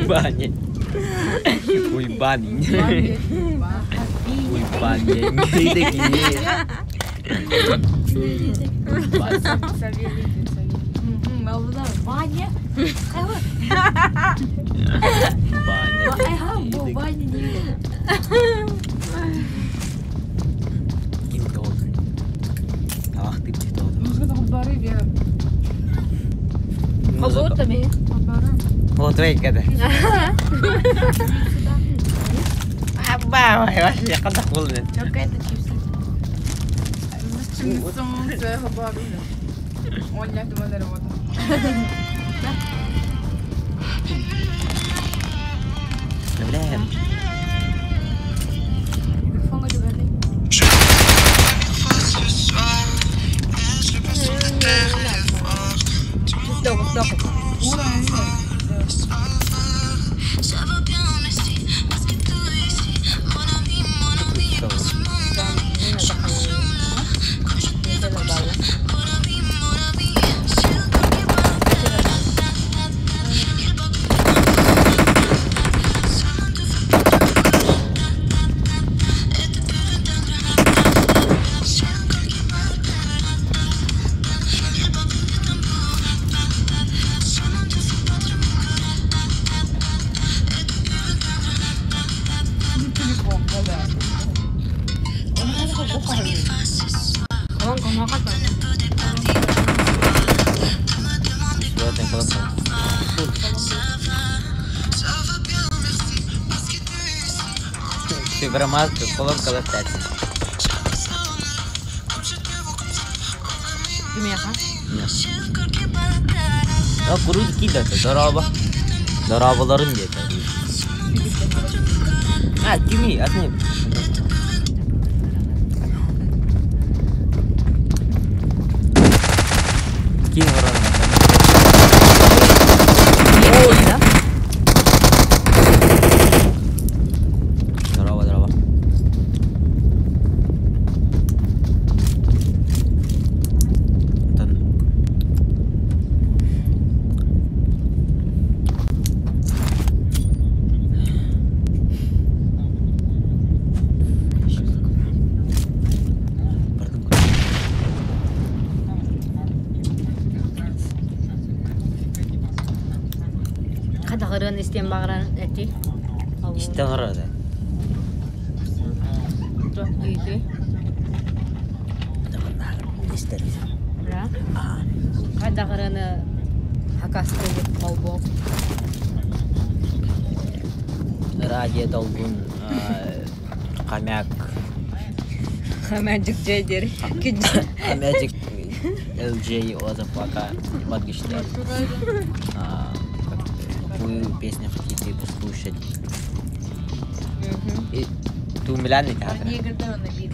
Banyak. Wih banyak. Wih banyak. Gitu gini. Mevzular banyak. Banyak. Bu banyak değil. Kim tahu? Ah, tipis tahu. Музыка хабары я. Kabul tabii. Хабары. Foto kata. Apa? Wah, ya kan tak boleh. Çok kötü çipsi. Сон це хабары. Он як до мене робота. Блин. Mikrofon acı böyle. Stop. Buat yang kalau Supermat kolor kalau tadi. Gimana kan? Ya kuru kita tuh darabaların diye. Ha kimi asli. Kim orang? Daraba. Kadang-kadang istiam bakaran eti. İşte orada. Terus gitu. İsteriz. Ya. Kadang-kadang hakas tuh mau bok. Радио долгун камяк. Хамаджик жайдер. Камяк LJ отзыв пока подгищали. Какую песню хотите послушать? И ту миллионный театр. Игорь на бит.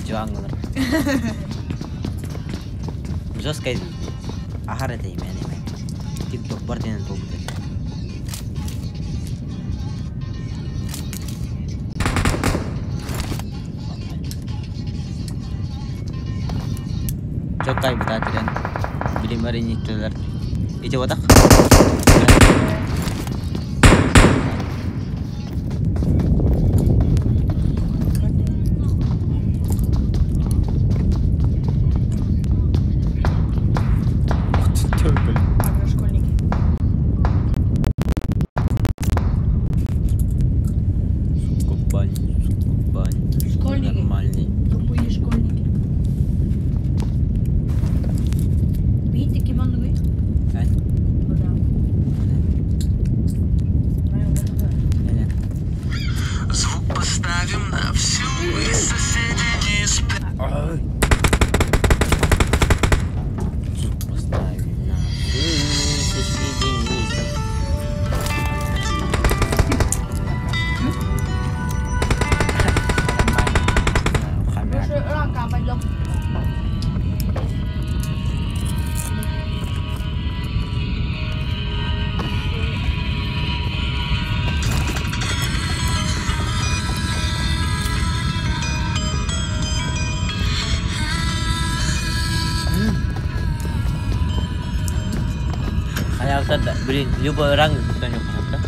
Джангл. Жесткая. Ахар это имя, не TikTok бартен толк. Cokai berarti dan beli marini dolar. Itu watak. Блин, любой ранг кто-нибудь да?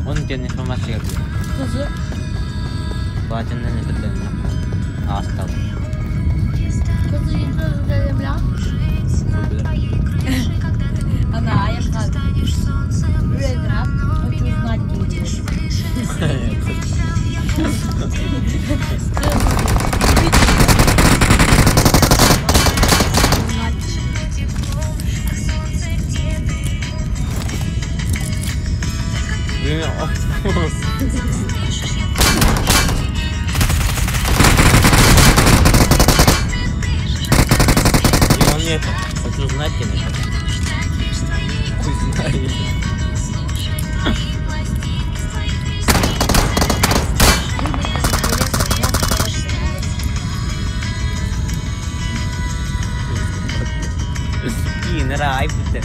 Он тебе информацию говорит. Платина не поддельно. А осталось. Она, я сказала. Привет, рад. Хочу узнать, где Его нет. Хочу знать тебя. Хуй знает. Скин, рай, будто.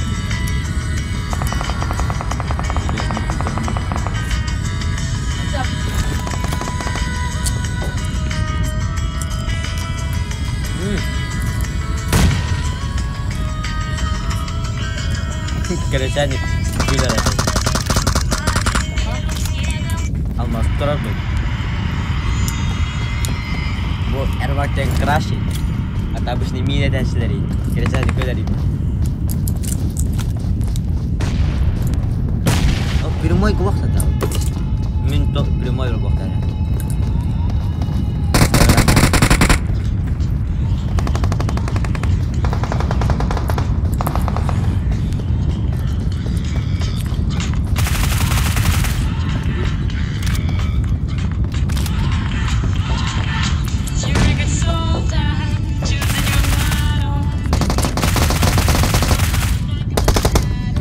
Kerjanya tidak ada. Almas terus. Bu airbag yang crash. Atau habis ni mila dan sedari. Kerjanya juga dari. Oh, pirmoy ko waktu tahu. Minto pirmoy ko waktu tahu.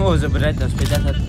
Oh, sebenarnya sepeda satu.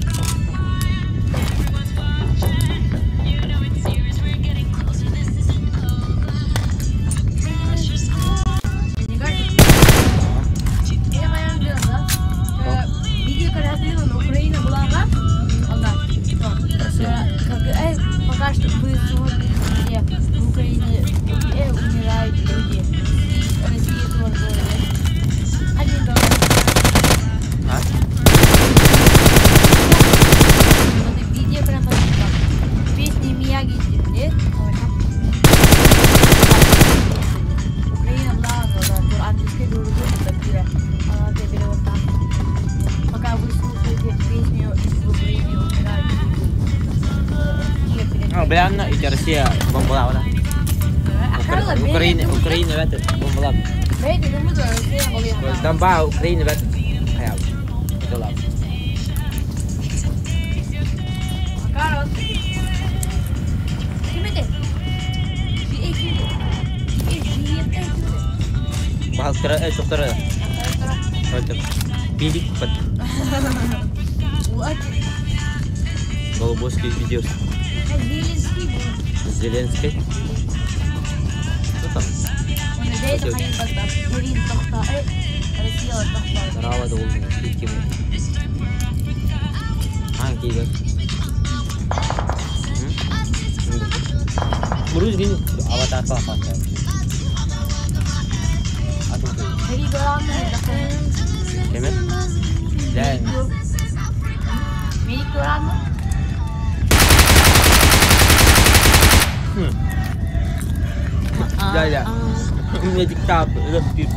Белянна и Россия бомбала, да? Украина в этот бомбала. Донбасс, Украина в этот. Это ладно. Доктор. Пилик под. Голубовский видео. Зеленский. Что там? Здорово, долго. Кига. Бурuz gini avatar apa? Atau kemet? Dan. Milik orang mı? Ya. Ini diktab, lebih.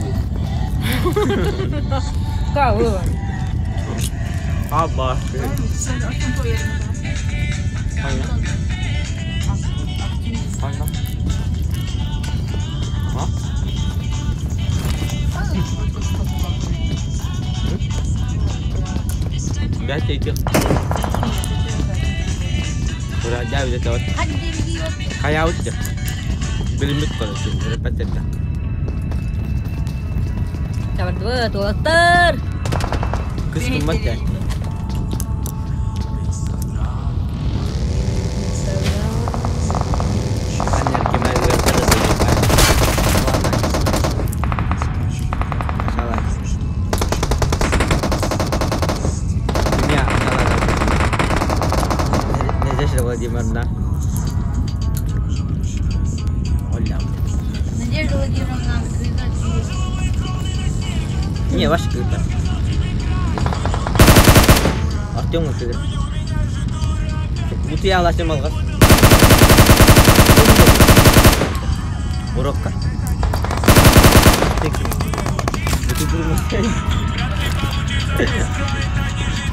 Kau. Apa? Sen açın to yerine. Aynen. Ha? Berarti itu. Sudah jauh dah tahu. Hadi gidiyor. Kayak aja. Belimit kalau sih, repet dah. Sabar dua, dokter. Kesemat ya. Di mana? Olam. Надежда Владимировна, Не, ваш кто-то. Артем это. Бути аласым алган. Урокка. Бути durmuş.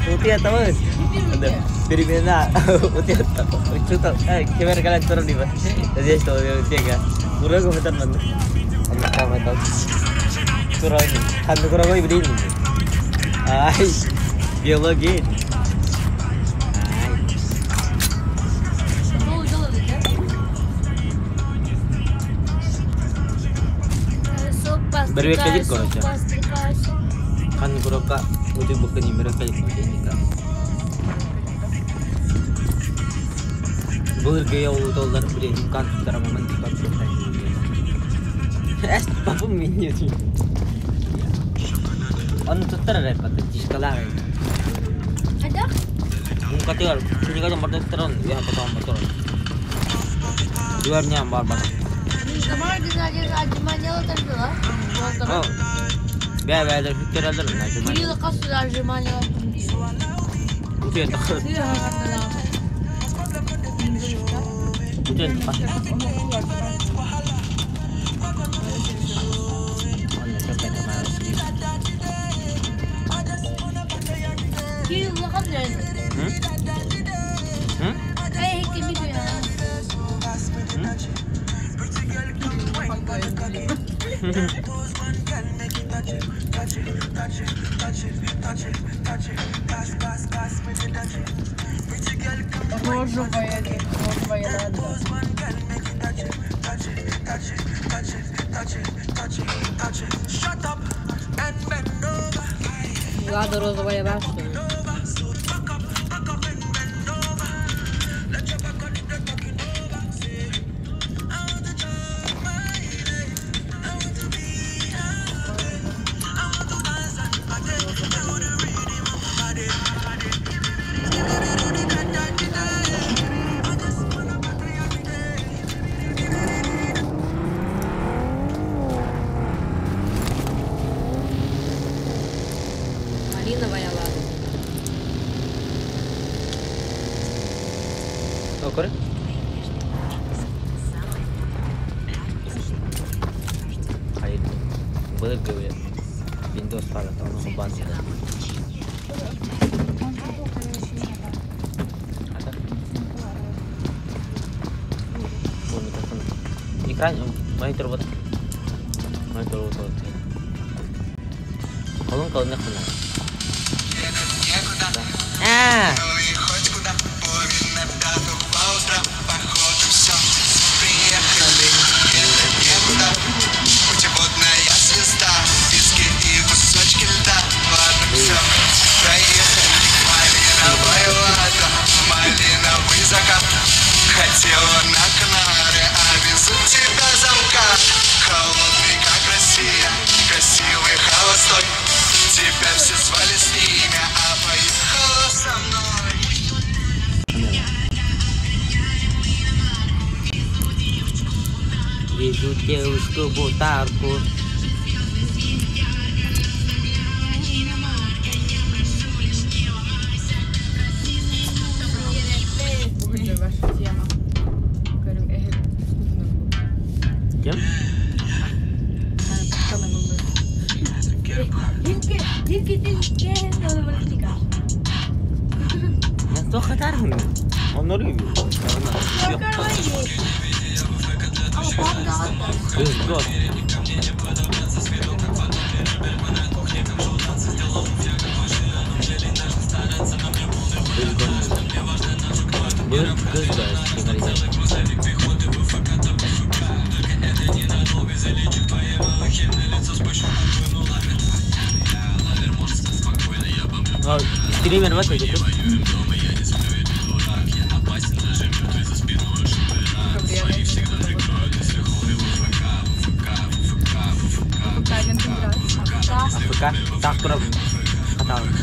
Bути atau ada перемена. Вот это. Что-то, камера кalian turun di bawah. Jadi itu dia kurang komentar mana. Allah kamu tahu. Kurang ini. Kan kurang lagi begini. Ay, biologi. Berwekil kok aja. Kan kurang kak, udah bukan ini berwekil ini kak. Burger yoldalar bile imkan tutamaman dikkat tutay. Es papum minyo sih. Anu tutar repot di sekolah. Ada? Muka tinggal, sini kan nomor turun, ya apa nomor turun. Luarnya bar. Kemarin kita acımanya oturdu la. Oh. Gel ada fikir ada lah cuma. Bir yıl kaç lira acımanya oturdu diyor. Ujian tak. Ujian pas. Bir yıl bakalım nerede? Hekti bir gün ya. Розовая рада. Влада розовая башня. Малиновая лада. Okey. Kayak burger ya. Windows pala tahun sembilan. Ada. Ikran monitor buat. Monitor buat. Kalau nak kenal. Ah. Эту девушку бутарку. Bugün de var tema. Görün ehip tutunum bu. Kim? Tanımlı. Ya tuh kadar mı? Onları gibi. Good. Стример в этой где-то. АФК? Так, турап. Каталым.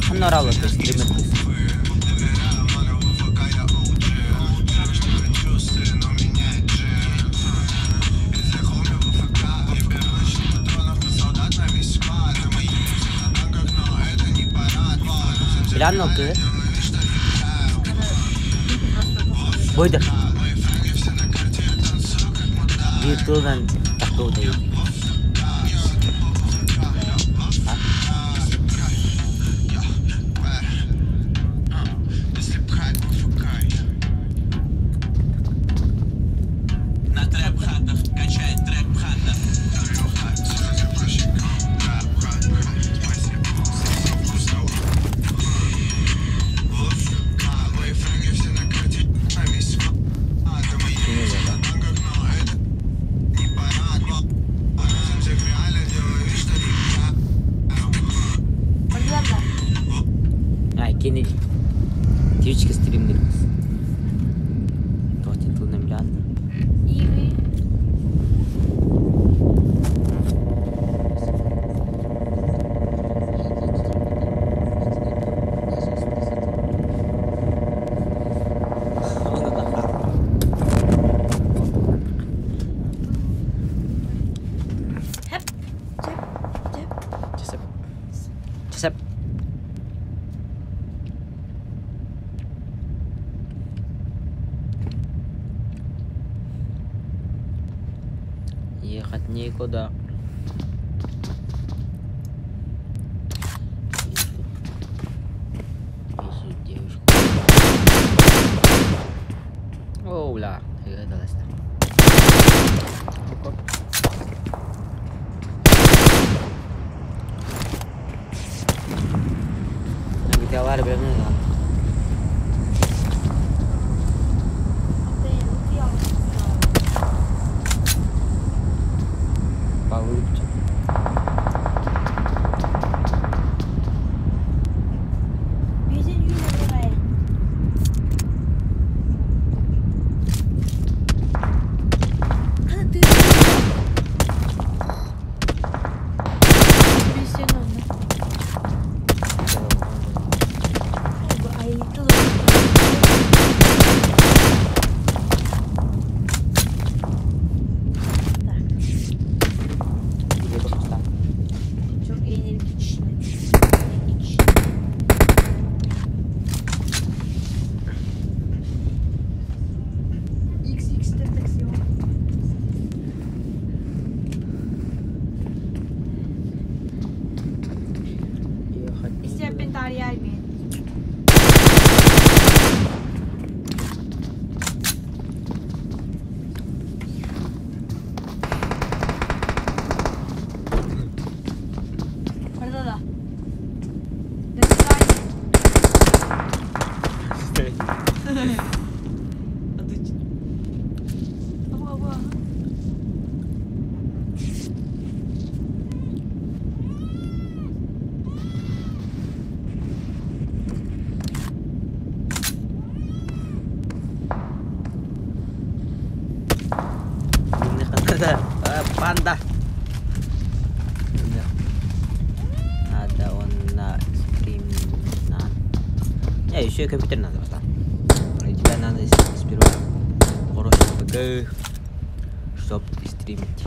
한 나라로 스트리밍. Plan no que. Voy de. Itu kan takut deh. Kini Twitch стримерimiz. To'xtatib bilan. Cesep. Ехать никуда. Ищу девушку. Оу, ла, это ласта. Kita war berapa? Panda. Ada warna stream nah. Ya, еще компьютер надо просто. Тебя надо сперва хороший ПК, чтоб стримить.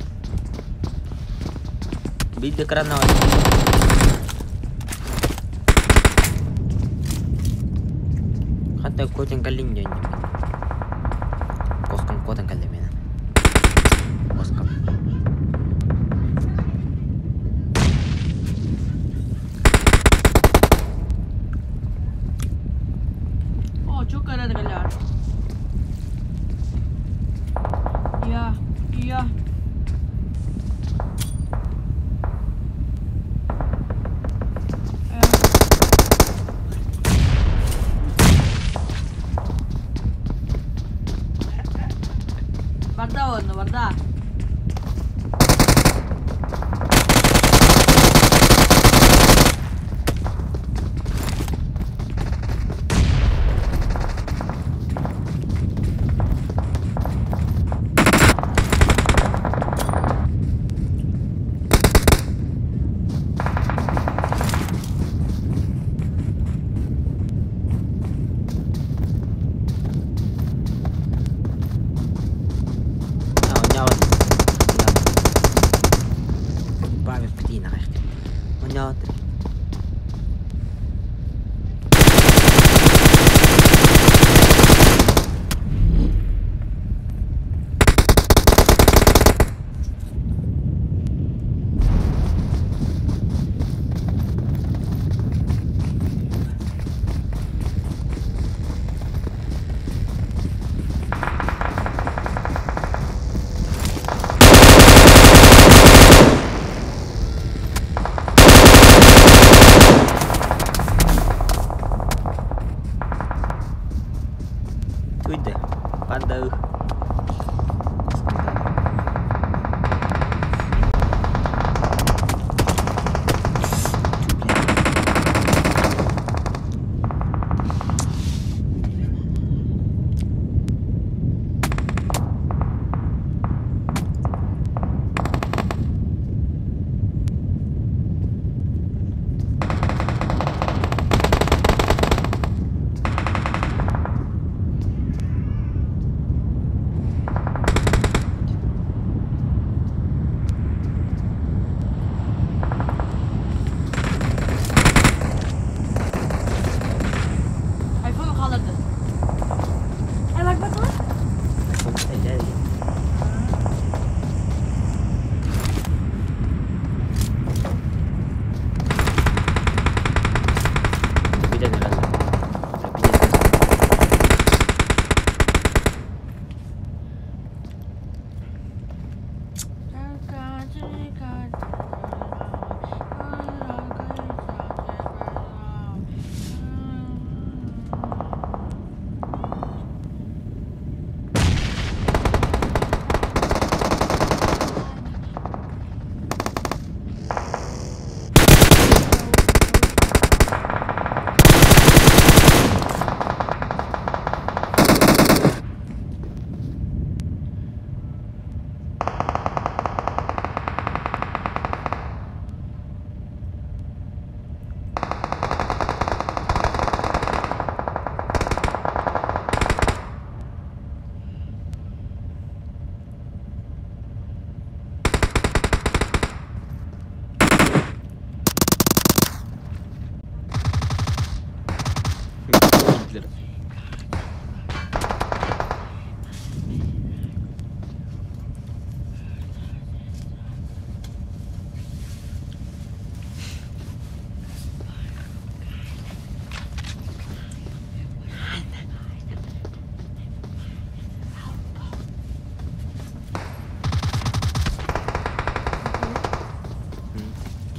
Бить экрана. Hatta kuoten kallin nyanyi. Koskam kuoten kallin mena. Koskam. Çok aradılar. Ya, ya. Varda onu, varda.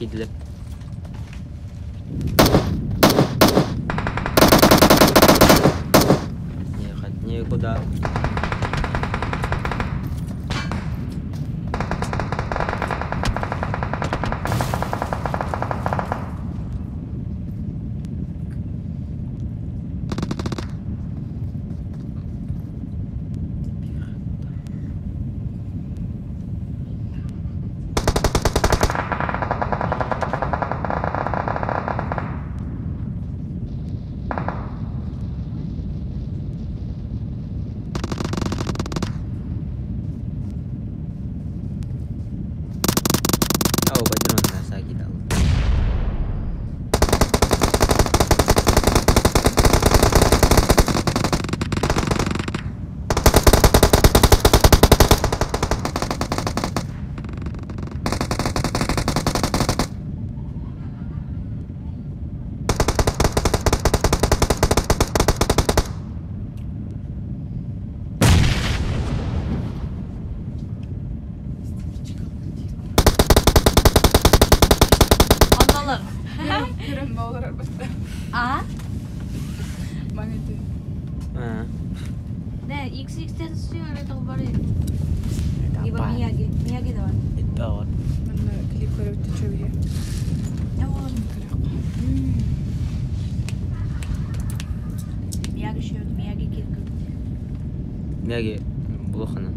Gidilip. Ехать некуда. Görün ne olur arabası. А? Магнити. Не, XX сүйен это говорит. Либо Мияги. Мияги давай. Итбагот. Мен клип көріп өтті чөбеге. Я вот. Мияги шүйен, Мияги киркін. Неге блоханы?